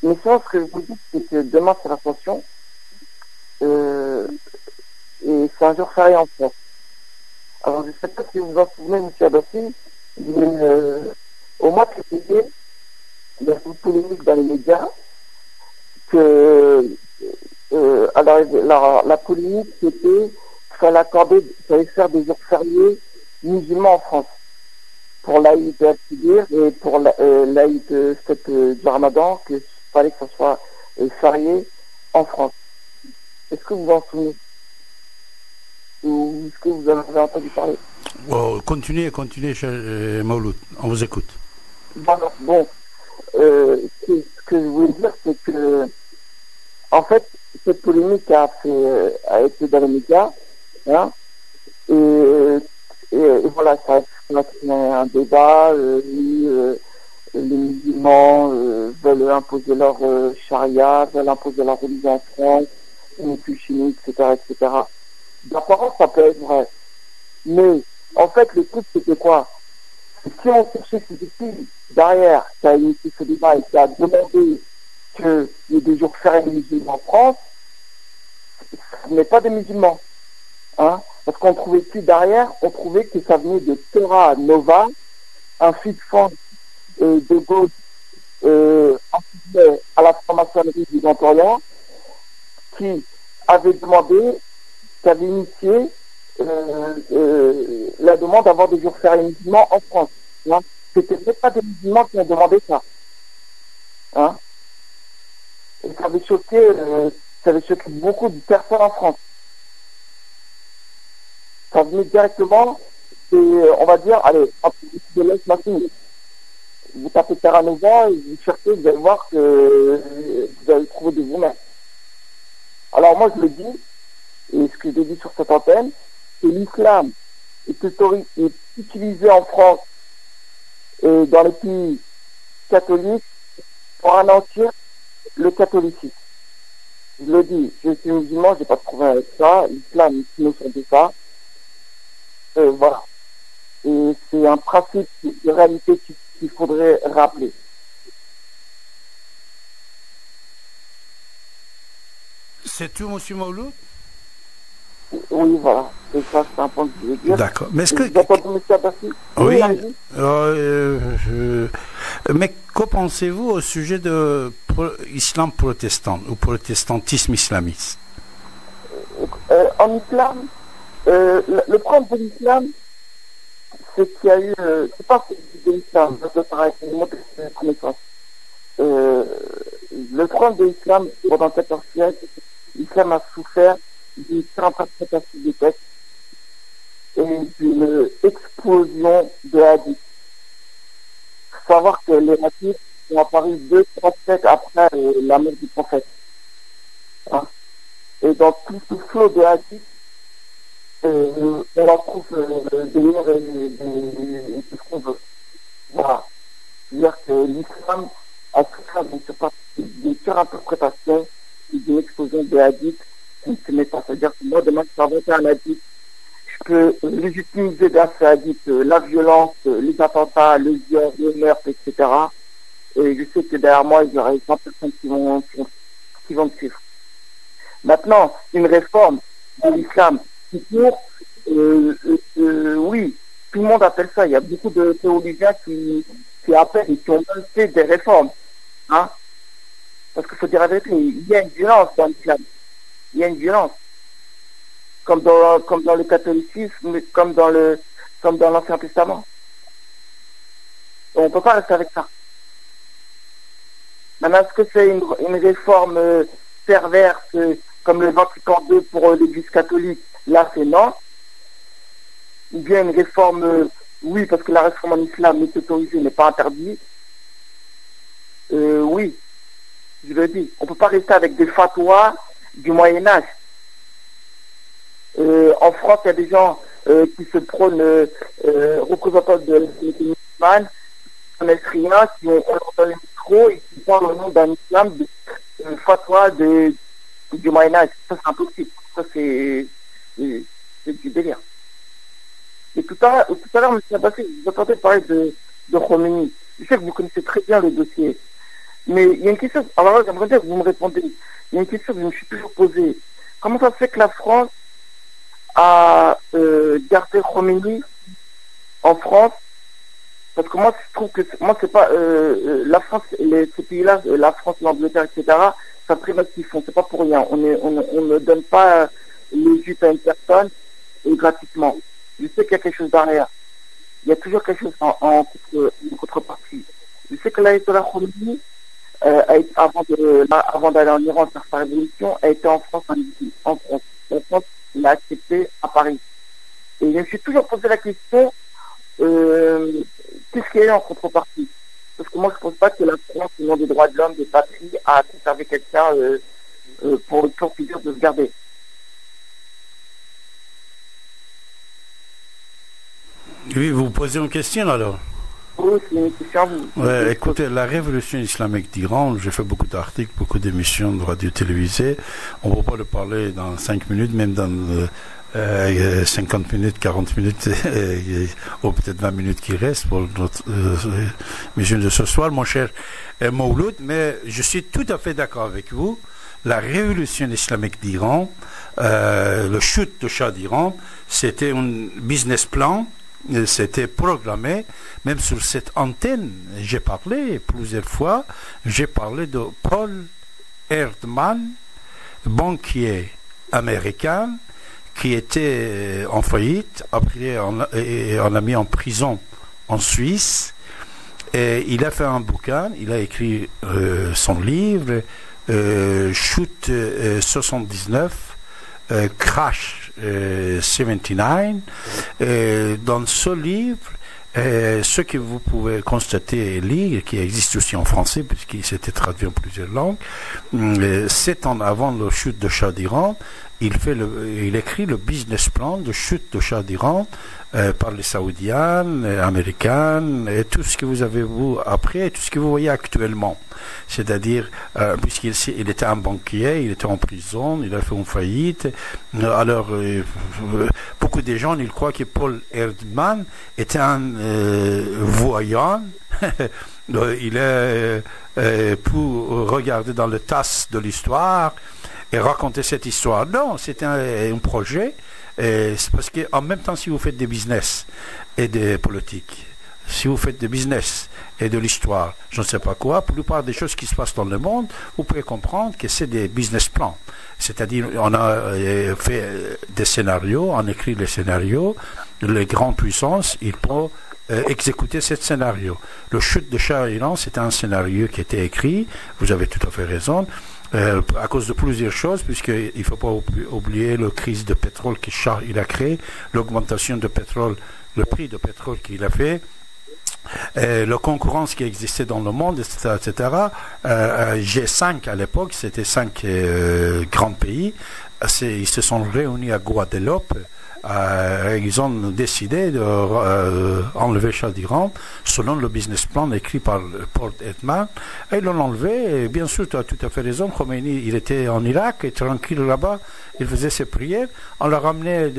Mais sinon, ce que je vous dis, c'est que demain, c'est l'Ascension. Et c'est un jour férié en France. Alors, je ne sais pas si vous vous en souvenez, M. Abassi, mais au mois de février, il y a une polémique dans les médias que alors, la polémique, c'était qu'il fallait faire des jours fériés musulmans en France. Pour l'Aïd al-Kibir et pour l'Aïd du Ramadan, qu'il fallait que ça soit férié en France. Est-ce que vous vous en souvenez? Ou est-ce que vous en avez entendu parler? Oh, continuez, chez Mouloud. On vous écoute. Bon. Ce que je voulais dire, c'est que, en fait, cette polémique a été dans les médias, hein, et voilà, ça a créé un débat, les musulmans veulent imposer leur charia, veulent imposer leur religion en France, on n'est plus chez nous, etc., etc. D'apparence, ça peut être vrai. Mais, en fait, le truc, c'était quoi? Si on cherchait ces études derrière, qui a initié ce débat et qui a demandé qu'il y ait des jours fériés musulmans en France, ce n'est pas des musulmans. Hein? Parce qu'on trouvait plus derrière, on trouvait que ça venait de Torah Nova, un think tank de gauche à la franc-maçonnerie du Grand Orient, qui avait demandé, qui avait initié la demande d'avoir des jours fériés musulmans en France. Hein. C'était même pas des musulmans qui ont demandé ça. Hein. Et ça avait choqué beaucoup de personnes en France. Ça venait directement, on va dire, allez, de l'Est machine. Vous tapez Terra Nova et vous cherchez, vous allez voir que vous allez trouver de vous-même. Alors moi je le dis, et ce que je dis sur cette antenne, que l'islam est utilisé en France et dans les pays catholiques pour anéantir le catholicisme. Je le dis, je suis musulman, je n'ai pas de problème avec ça, l'islam est innocent de ça. Voilà. Et c'est un principe de réalité qu'il faudrait rappeler. C'est tout, monsieur Mouloud? Oui, voilà. Et ça, c'est un point que je veux dire. D'accord. Mais est-ce que... Vous entendez, monsieur Abassi? Oui. Mais qu'en pensez-vous au sujet de l'islam protestant ou protestantisme islamiste? En islam, le problème de l'islam, c'est qu'il y a eu... c'est pas de l'islam, je dois arrêter les mots de connaissance. le trône de l'islam, pendant 14 siècles, l'islam a souffert d'une surinterprétation des textes et d'une explosion de hadiths. Il faut savoir que les hadiths sont apparus 2-3 siècles après la mort du prophète. Hein. Et dans tout ce flot de hadiths, on retrouve des livres et tout ce qu'on veut. Voilà. C'est-à-dire que l'islam a souffert d'une surinterprétation et d'une explosion des hadiths qui ne pas. C'est-à-dire que moi, demain, je peux inventer un hadith, je peux légitimiser dans ce hadith la violence, les attentats, le viol, le meurtre, etc. Et je sais que derrière moi, il y aura 20 personnes qui vont me suivre. Maintenant, une réforme de l'islam qui court, oui, tout le monde appelle ça. Il y a beaucoup de théologiens qui appellent et qui ont même fait des réformes. Hein? Parce qu'il faut dire la vérité, il y a une violence dans l'islam. Il y a une violence. Comme dans le catholicisme, comme dans l'Ancien Testament. Et on ne peut pas rester avec ça. Maintenant, est-ce que c'est une réforme perverse comme le Vatican II pour l'Église catholique? Là, c'est non. Ou bien une réforme, oui, parce que la réforme en islam est autorisée, n'est pas interdite. Oui, je le dis. On ne peut pas rester avec des fatwas du Moyen-Âge. En France, il y a des gens qui se prônent représentants de la communauté musulmane, qui ne connaissent rien, qui ont dans les micros et qui parlent au nom d'un islam de fatwa du Moyen-Âge. Ça, c'est impossible. Ça, c'est du délire. Et tout à l'heure, M. Abbassi, vous entendez parler de Khomeini. Je sais que vous connaissez très bien le dossier. Mais il y a une question, alors là, j'aimerais bien que vous me répondez. Il y a une question que je me suis toujours posée. Comment ça se fait que la France a gardé Khomeini en France? Parce que moi, je trouve que c'est pas la France, ces pays-là, la France, l'Angleterre, etc. Ça très mal ce qu'ils font. C'est pas pour rien. On ne donne pas les justes à une personne gratuitement. Je sais qu'il y a quelque chose derrière. Il y a toujours quelque chose en contrepartie. Je sais que l'Ayatollah Khomeini, avant d'aller en Iran faire sa révolution, a été en France en France. La France l'a accepté à Paris. Et je me suis toujours posé la question, qu'est-ce qu'il y a eu en contrepartie? Parce que moi, je ne pense pas que la France, au nom des droits de l'homme, des patries, a conservé quelqu'un pour le plaisir de se garder. Oui, vous posez une question alors? Oui, c'est une question à vous. Ouais, écoutez, la révolution islamique d'Iran, j'ai fait beaucoup d'articles, beaucoup d'émissions de radio télévisées. On ne peut pas le parler dans 5 minutes, même dans 50 minutes, 40 minutes, ou peut-être 20 minutes qui restent pour notre émission de ce soir, mon cher Mouloud. Mais je suis tout à fait d'accord avec vous. La révolution islamique d'Iran, le chute de Shah d'Iran, c'était un business plan. C'était programmé, même sur cette antenne, j'ai parlé plusieurs fois, j'ai parlé de Paul Erdman, banquier américain, qui était en faillite, après on l'a mis en prison en Suisse, et il a fait un bouquin, il a écrit son livre, Chute 79, Crash 79. Dans ce livre, ce que vous pouvez constater et lire, qui existe aussi en français puisqu'il s'était traduit en plusieurs langues, 7 ans avant la chute de Shah d'Iran, il écrit le business plan de chute de Shah d'Iran par les Saoudiens, Américains, et tout ce que vous avez vu après, et tout ce que vous voyez actuellement. C'est-à-dire, puisqu'il était un banquier, il était en prison, il a fait une faillite. Alors, beaucoup de gens, ils croient que Paul Erdman était un voyant. Il est pour regarder dans le tas de l'histoire et raconter cette histoire. Non, c'était un projet. C'est parce qu'en même temps, si vous faites des business et des politiques, si vous faites des business et de l'histoire, je ne sais pas quoi, pour la plupart des choses qui se passent dans le monde, vous pouvez comprendre que c'est des business plans. C'est-à-dire, on a fait des scénarios, on écrit les scénarios, les grandes puissances, ils peuvent exécuter ce scénario. Le chute de Shah d'Iran, c'était un scénario qui était écrit, vous avez tout à fait raison, à cause de plusieurs choses, puisqu'il ne faut pas oublier la crise de pétrole que Shah il a créé, l'augmentation de pétrole, le prix de pétrole qu'il a fait, la concurrence qui existait dans le monde, etc. G5 à l'époque, c'était 5 grands pays, ils se sont réunis à Guadeloupe. Ils ont décidé d'enlever Shah d'Iran selon le business plan écrit par Paul Ekman. Et ils l'ont enlevé. Et bien sûr, tu as tout à fait raison. Khomeini, il était en Irak et tranquille là-bas. Il faisait ses prières. On l'a ramené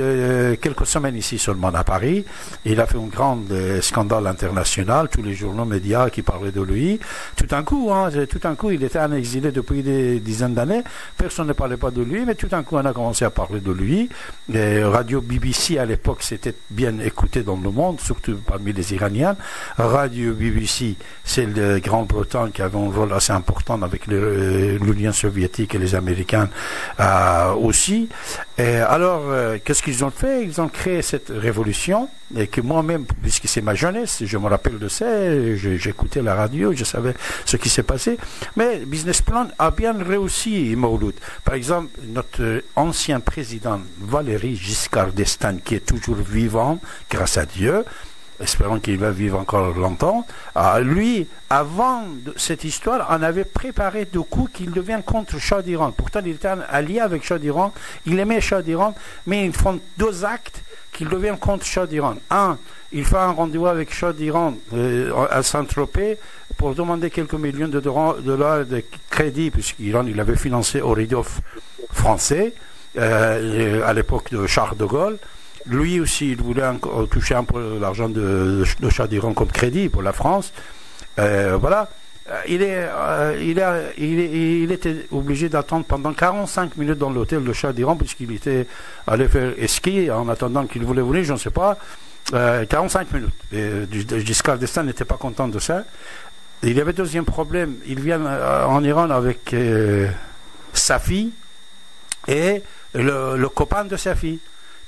quelques semaines ici seulement à Paris. Il a fait un grand scandale international. Tous les journaux médias qui parlaient de lui. Tout d'un coup, il était en exilé depuis des dizaines d'années. Personne ne parlait pas de lui, mais tout d'un coup, on a commencé à parler de lui. Radio BBC à l'époque, c'était bien écouté dans le monde, surtout parmi les Iraniens. Radio BBC, c'est le Grande-Bretagne qui avait un rôle assez important avec l'Union soviétique et les Américains aussi. Et alors, qu'est-ce qu'ils ont fait? Ils ont créé cette révolution, et que moi-même, puisque c'est ma jeunesse, je me rappelle de ça, j'écoutais la radio, je savais ce qui s'est passé. Mais Business Plan a bien réussi, Mouloud. Par exemple, notre ancien président Valéry Giscard d'Estaing, qui est toujours vivant, grâce à Dieu, espérons qu'il va vivre encore longtemps, lui, avant cette histoire, on avait préparé deux coups qu'il devienne contre Shah d'Iran. Pourtant, il était allié avec Shah d'Iran, il aimait Shah d'Iran, mais ils font deux actes qu'il devienne contre Shah d'Iran. Un, il fait un rendez-vous avec Shah d'Iran à Saint-Tropez pour demander quelques millions de dollars de crédit, puisqu'Iran, il avait financé Oridov français, à l'époque de Charles de Gaulle. Lui aussi, il voulait toucher un peu l'argent de Shah d'Iran comme crédit pour la France. Voilà. Il était obligé d'attendre pendant 45 minutes dans l'hôtel de Shah d'Iran, puisqu'il était allé faire ski en attendant qu'il voulait venir, je ne sais pas. 45 minutes. Giscard d'Estaing n'était pas content de ça. Il y avait deuxième problème. Il vient en Iran avec sa fille et le copain de sa fille.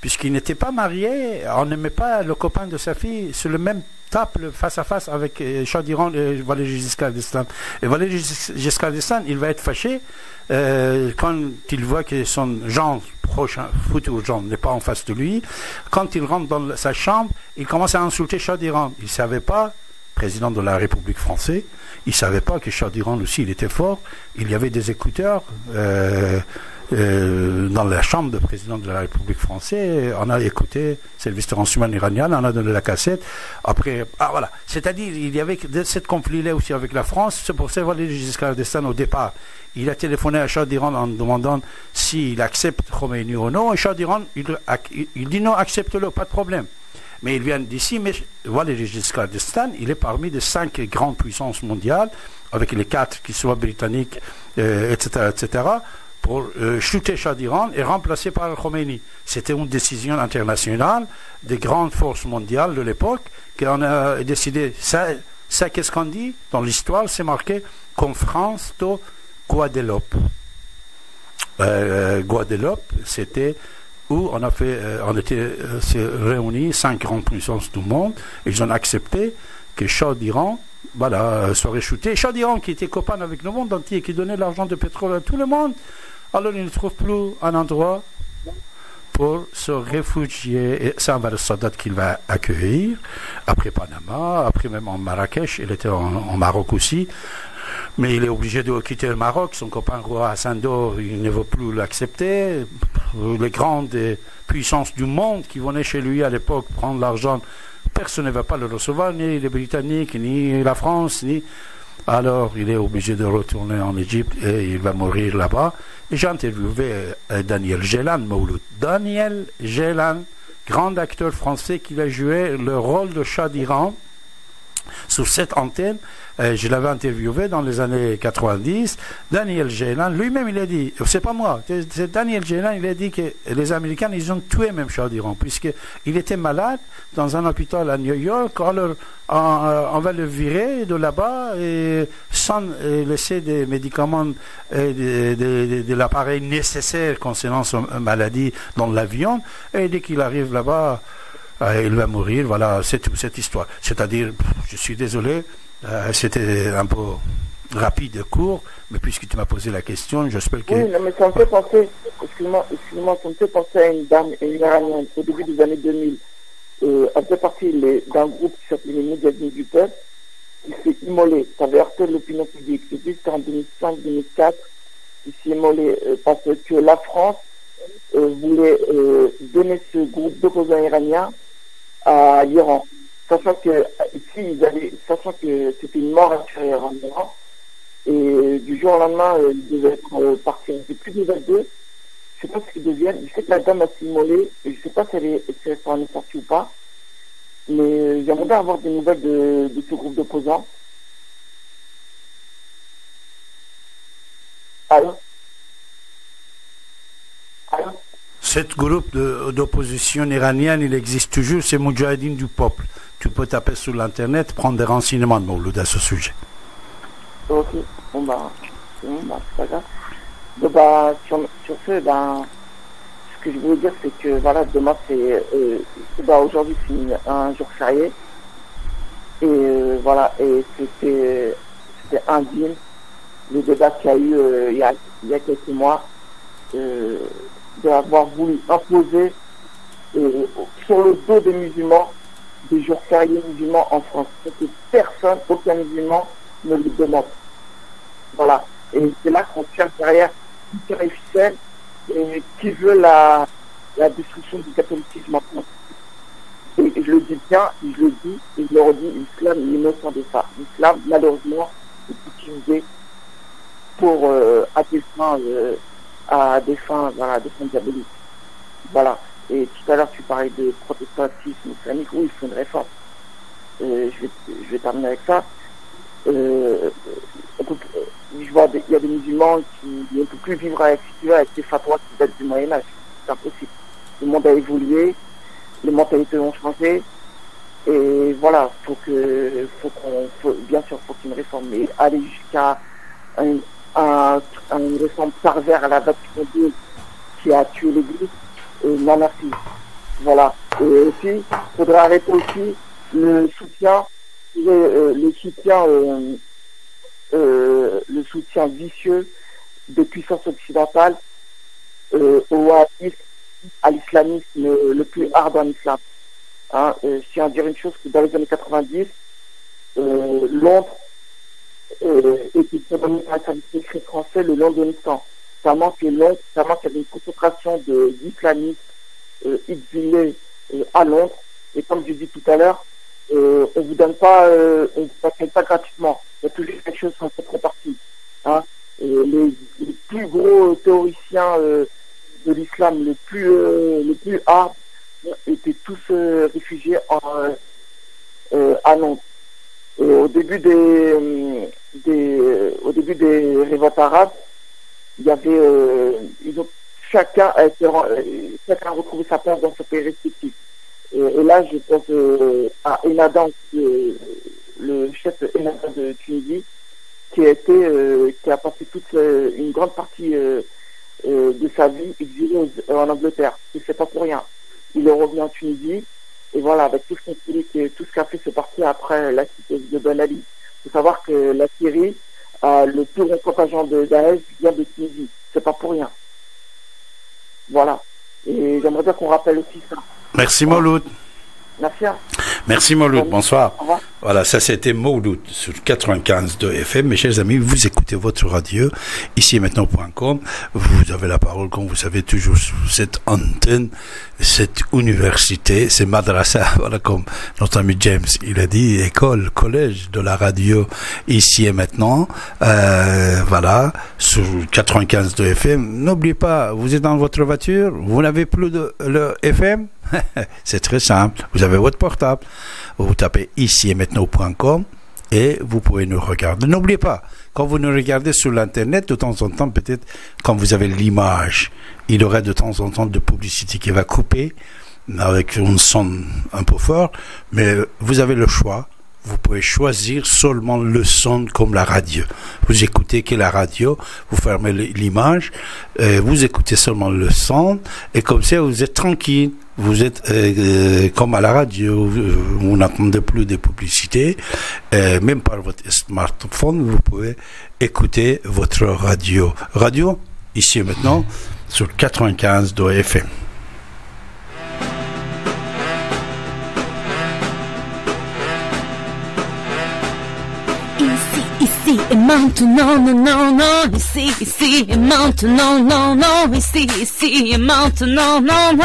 Puisqu'il n'était pas marié, on n'aimait pas le copain de sa fille sur le même table face à face avec Shah d'Iran et Valéry Giscard d'Estaing. Et Valéry Giscard d'Estaing, il va être fâché quand il voit que son genre prochain, futur genre, n'est pas en face de lui. Quand il rentre dans sa chambre, il commence à insulter Shah d'Iran. Il ne savait pas, président de la République française, il ne savait pas que Shah d'Iran aussi, il était fort. Il y avait des écouteurs dans la chambre de président de la République française. On a écouté service de renseignement iranien, on a donné la cassette. Après, voilà. C'est-à-dire, il y avait cette conflit-là aussi avec la France. C'est pour ça que Valéry Giscard d'Estaing, au départ, il a téléphoné à Shah d'Iran en demandant s'il accepte Khomeini ou non. Et Shah d'Iran, il dit non, accepte-le, pas de problème. Mais il vient d'ici, mais Valéry Giscard d'Estaing, il est parmi les 5 grandes puissances mondiales, avec les 4 qui sont britanniques, etc., pour chuter Shah d'Iran et remplacer par Khomeini. C'était une décision internationale des grandes forces mondiales de l'époque qu'on a décidé. Ça qu'est-ce qu'on dit dans l'histoire? C'est marqué conférence de Guadeloupe. Guadeloupe, c'était où on était réunis 5 grandes puissances du monde, et ils ont accepté que Shah d'Iran soit chuté. Shah d'Iran, qui était copain avec le monde entier, qui donnait l'argent de pétrole à tout le monde, alors il ne trouve plus un endroit pour se réfugier. Et c'est Anwar el-Sadat qu'il va accueillir, après Panama, après même en Marrakech, il était en Maroc aussi, mais il est obligé de quitter le Maroc. Son copain roi Hassan II, il ne veut plus l'accepter. Les grandes puissances du monde qui venaient chez lui à l'époque prendre l'argent, personne ne va pas le recevoir, ni les Britanniques, ni la France, ni... Alors, il est obligé de retourner en Égypte et il va mourir là-bas. Et j'ai interviewé Daniel Gélan, Mouloud. Daniel Gélan, grand acteur français qui a joué le rôle de Shah d'Iran sur cette antenne. Je l'avais interviewé dans les années 90. Daniel Gélan, lui-même, il a dit, c'est pas moi, c'est Daniel Gélan, il a dit que les Américains, ils ont tué même Shah d'Iran, puisqu'il était malade dans un hôpital à New York. Alors, on va le virer de là-bas et sans laisser des médicaments et de l'appareil nécessaire concernant son maladie dans l'avion. Et dès qu'il arrive là-bas, il va mourir, voilà, c'est tout, cette histoire. C'est-à-dire, je suis désolé, c'était un peu rapide et court, mais puisque tu m'as posé la question, j'espère que... Oui, non, mais ça me fait penser, excuse-moi, ça me fait penser à une dame, une Iranienne, au début des années 2000. Elle fait partie d'un groupe qui s'appelait les Moudjahidines du peuple, qui s'est immolé. Ça avait heurté l'opinion publique. C'était en 2005-2004. Il s'est immolé parce que la France voulait donner ce groupe d'opposants iraniens à l'Iran. Sachant que c'était une mort assurée en Iran. Et du jour au lendemain, ils devaient être partis. Il n'y plus de nouvelles d'eux. Je ne sais pas ce qu'ils deviennent. Je sais que la dame a s'est immolée. Je ne sais pas si elle s'en est sortie ou pas. Mais j'aimerais bien avoir des nouvelles de ce groupe d'opposants. Allô? Ce groupe d'opposition iranienne, il existe toujours, c'est Moudjahidine du peuple. Tu peux taper sur l'internet, prendre des renseignements de Mouloud à ce sujet. Ok, bon c'est pas grave. Donc sur ce, ce que je voulais dire, c'est que voilà, demain aujourd'hui c'est un jour férié. Et voilà, et c'était indigne le débat qu'il y a eu il y a quelques mois, d'avoir voulu imposer sur le dos des musulmans des jours fériés musulmans en France. C'est que personne, aucun musulman ne le demande. Voilà. Et c'est là qu'on tient derrière Hitler et ficelle, et qui veut la destruction du catholicisme maintenant. Et je le dis bien, je le dis, et je le redis, l'islam est innocent de ça. L'islam, malheureusement, est utilisé pour à des fins diaboliques. Voilà. Et tout à l'heure tu parlais de protestantisme islamique, oui, il faut une réforme. Je vais terminer avec ça. Je vois il y a des musulmans qui ne peuvent plus vivre avec ces fatwas qui datent du Moyen-Âge. C'est impossible. Le monde a évolué, les mentalités ont changé, et voilà, bien sûr, faut qu'il y ait une réforme, mais aller jusqu'à une réforme pervers à la Vatican II qui a tué l'Église, non merci. Voilà. Et aussi, il faudra arrêter aussi le soutien vicieux des puissances occidentales à l'islamisme le plus hard en islam. Hein, je tiens à dire une chose, que dans les années 90, Londres était dominé par un service secret français le long de l'ONU. Ça manque une concentration d'islamistes exilés à Londres. Et comme je dis tout à l'heure, on vous donne pas, on vous paye pas gratuitement. Il y a toujours quelque chose en contrepartie. Hein. Les plus gros théoriciens de l'islam, les plus hard, étaient tous réfugiés à Londres. Et au début des révoltes arabes, il y avait, chacun a retrouvé sa place dans ce pays respectif. Et là, je pense à Enadan, le chef Enadan de Tunisie, qui a passé une grande partie de sa vie exilé en Angleterre. Et c'est pas pour rien. Il est revenu en Tunisie, et voilà, avec tout ce qu'a fait ce parti après la cité de Ben Ali. Il faut savoir que la Syrie, le plus grand contingent de Daesh vient de Tunisie. C'est pas pour rien. Voilà. Et j'aimerais bien qu'on rappelle aussi ça. Merci Mouloud. Merci. Merci Mouloud, bonsoir. Au revoir. Voilà, ça c'était Mouloud sur 95.2 FM. Mes chers amis, vous écoutez votre radio, ici et maintenant.com. Vous avez la parole, comme vous savez, toujours sur cette antenne, cette université, c'est madrasa, voilà, comme notre ami James, il a dit, école, collège de la radio, ici et maintenant. Voilà, sur 95.2 FM. N'oubliez pas, vous êtes dans votre voiture, vous n'avez plus le FM. C'est très simple, vous avez votre portable, vous tapez ici et maintenant.com et vous pouvez nous regarder. N'oubliez pas, quand vous nous regardez sur l'internet, de temps en temps, peut-être quand vous avez l'image, il y aura de temps en temps de publicité qui va couper avec un son un peu fort, mais vous avez le choix vous pouvez choisir seulement le son comme la radio. Vous écoutez que la radio, vous fermez l'image, vous écoutez seulement le son, et comme ça vous êtes tranquille. Vous êtes comme à la radio, vous n'entendez plus de publicité, même par votre smartphone, vous pouvez écouter votre radio. Radio, ici et maintenant, sur 95 de FM. Ici et maintenant, non, non, non, ici et maintenant, non, non, ici et maintenant, non, non.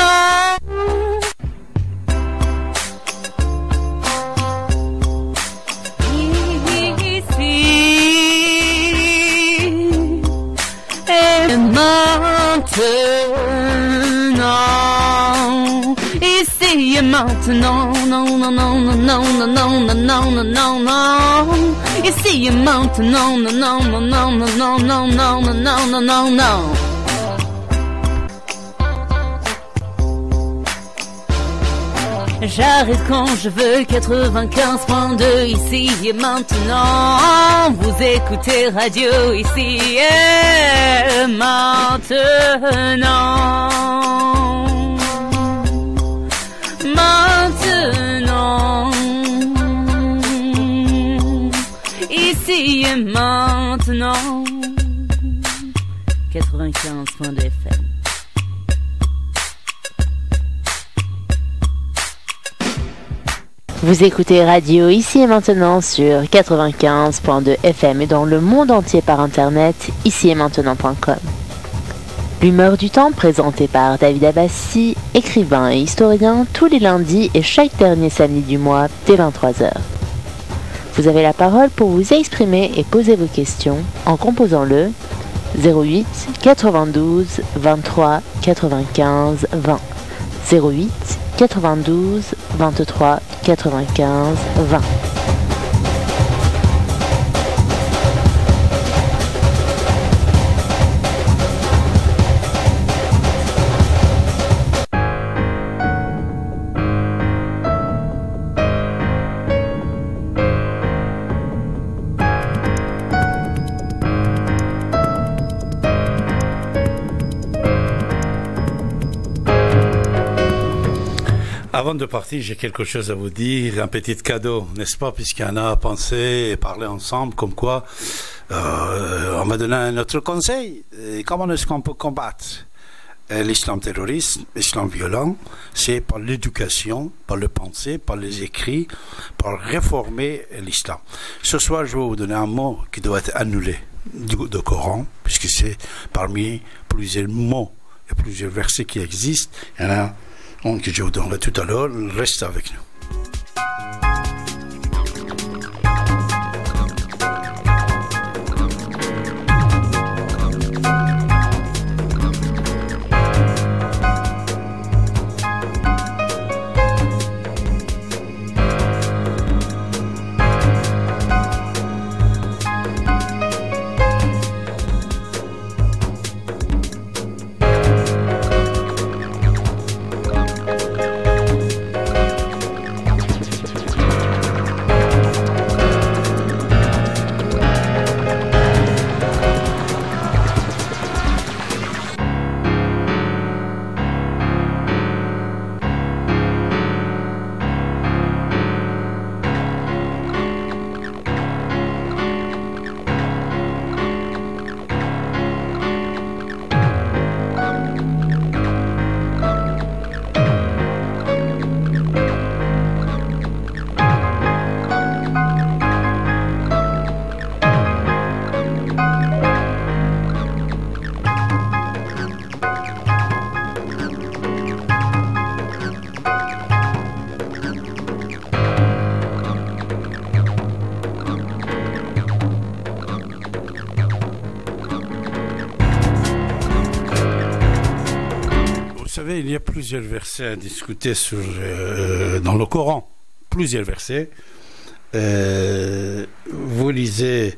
Ici et maintenant, non, non, non, non, non, non, non, non, non, non, non. Ici et maintenant, non, non, non, non, non, non, non, non, non, non, non, non. J'arrête quand je veux, 95.2 ici et maintenant. Vous écoutez radio ici et maintenant. Maintenant. Ici et maintenant. 95.2 FM. Vous écoutez Radio ici et maintenant sur 95.2 FM et dans le monde entier par internet, ici et maintenant.com. L'humeur du temps présentée par David Abbassi, écrivain et historien, tous les lundis et chaque dernier samedi du mois dès 23h. Vous avez la parole pour vous exprimer et poser vos questions en composant le 08 92 23 95 20. 08 92 23 95 20. Avant de partir, j'ai quelque chose à vous dire, un petit cadeau, n'est-ce pas, puisqu'il y en a pensé et parlé ensemble, comme quoi on m'a donné un autre conseil. Comment est-ce qu'on peut combattre l'islam terroriste, l'islam violent? C'est par l'éducation, par le pensée, par les écrits, par réformer l'islam. Ce soir, je vais vous donner un mot qui doit être annulé du Coran, puisque c'est parmi plusieurs mots et plusieurs versets qui existent. Il y en a que je vous donnerai tout à l'heure, reste avec nous. Vous savez, il y a plusieurs versets à discuter dans le Coran. Plusieurs versets. Vous lisez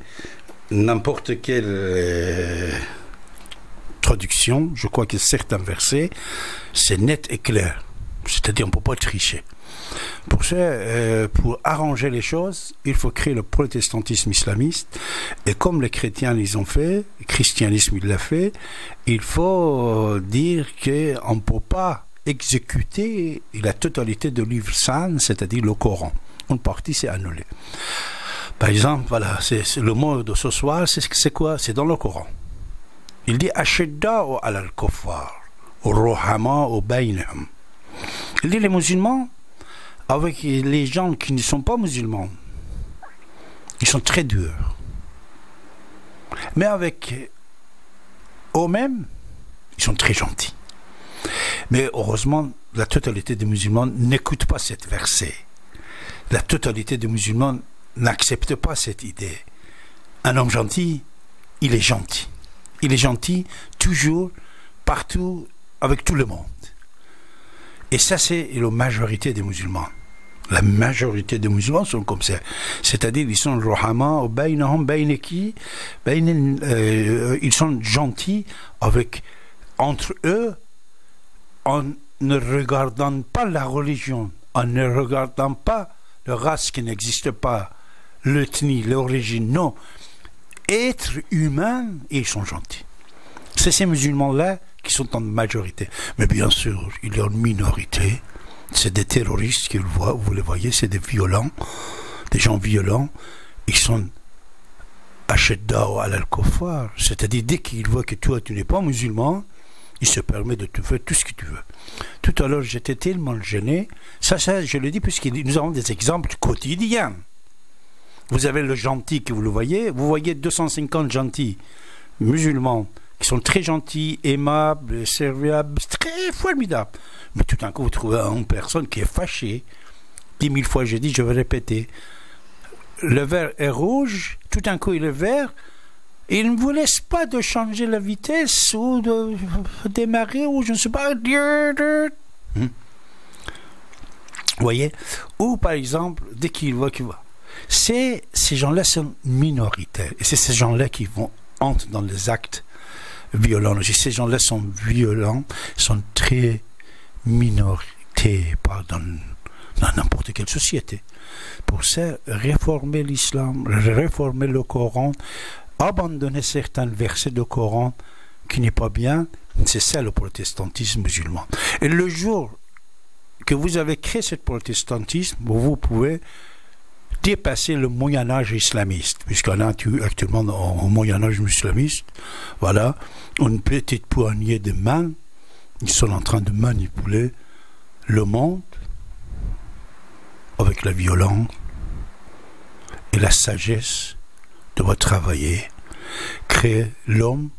n'importe quelle traduction, je crois que certains versets, c'est net et clair. C'est-à-dire, on ne peut pas tricher. Pour ça, pour arranger les choses, il faut créer le protestantisme islamiste. Et comme les chrétiens les ont fait, le christianisme il l'a fait, il faut dire qu'on ne peut pas exécuter la totalité du livre saint, c'est-à-dire le Coran. Une partie, c'est annulé. Par exemple, voilà, c'est le mot de ce soir, c'est quoi? C'est dans le Coran. Il dit Ashidda'u ala al-kuffar, ruhama'u baynahum. Il dit les musulmans, avec les gens qui ne sont pas musulmans, ils sont très durs. Mais avec eux-mêmes, ils sont très gentils. Mais heureusement, la totalité des musulmans n'écoute pas cette verset. La totalité des musulmans n'accepte pas cette idée. Un homme gentil, il est gentil. Il est gentil toujours, partout, avec tout le monde. Et ça, c'est la majorité des musulmans. La majorité des musulmans sont comme ça. C'est-à-dire, ils sont rohama, ils sont gentils entre eux, en ne regardant pas la religion, en ne regardant pas la race qui n'existe pas, l'ethnie, l'origine, non. Être humain, ils sont gentils. C'est ces musulmans-là qui sont en majorité. Mais bien sûr, il y a une minorité. C'est des terroristes qui vous les voyez, c'est des violents, des gens violents. Ils sont Ashidda'u ala al-kuffar. C'est-à-dire, dès qu'ils voient que toi, tu n'es pas musulman, ils se permettent de te faire tout ce que tu veux. Tout à l'heure, j'étais tellement gêné. Ça, je le dis, puisque nous avons des exemples quotidiens. Vous avez le gentil que vous voyez 250 gentils musulmans qui sont très gentils, aimables, serviables, très formidables. Mais tout d'un coup, vous trouvez une personne qui est fâchée. 10 000 fois, j'ai dit, je vais répéter. Le vert est rouge, tout d'un coup, il est vert. Et il ne vous laisse pas de changer la vitesse ou de démarrer ou je ne sais pas. Vous voyez? Ou par exemple, dès qu'il voit qu'il va. Ces gens-là sont minoritaires. Et c'est ces gens-là qui entrent dans les actes violents. Ces gens-là sont violents, sont très minoritaires dans n'importe quelle société. Pour ça, réformer l'islam, réformer le Coran, abandonner certains versets du Coran qui n'est pas bien, c'est ça le protestantisme musulman. Et le jour que vous avez créé ce protestantisme, vous pouvez dépasser le Moyen-Âge islamiste, puisqu'on a actuellement au Moyen-Âge islamiste, voilà, une petite poignée de mains, ils sont en train de manipuler le monde avec la violence et la sagesse de travailler, créer l'homme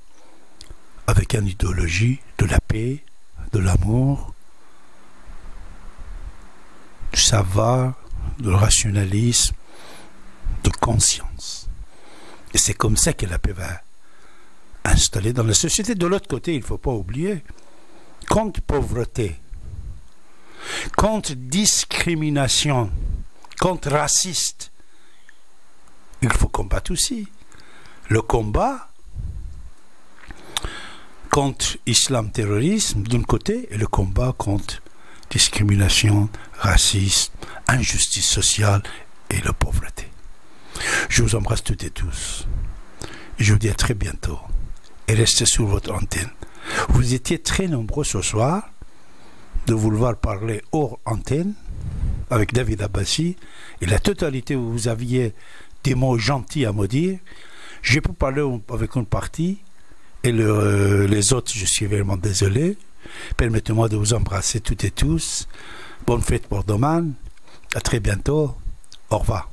avec une idéologie de la paix, de l'amour, du savoir, du rationalisme, de conscience. Et c'est comme ça que la paix va installer dans la société. De l'autre côté, il ne faut pas oublier, contre pauvreté, contre discrimination, contre raciste, il faut combattre aussi. Le combat contre islam terrorisme d'un côté et le combat contre discrimination, racisme, injustice sociale et la pauvreté. Je vous embrasse toutes et tous. Je vous dis à très bientôt. Et restez sur votre antenne. Vous étiez très nombreux ce soir de vouloir parler hors antenne avec David Abbassi. Et la totalité où vous aviez des mots gentils à me dire. Je peux parler avec une partie et les autres, je suis vraiment désolé. Permettez-moi de vous embrasser toutes et tous. Bonne fête pour demain. À très bientôt. Au revoir.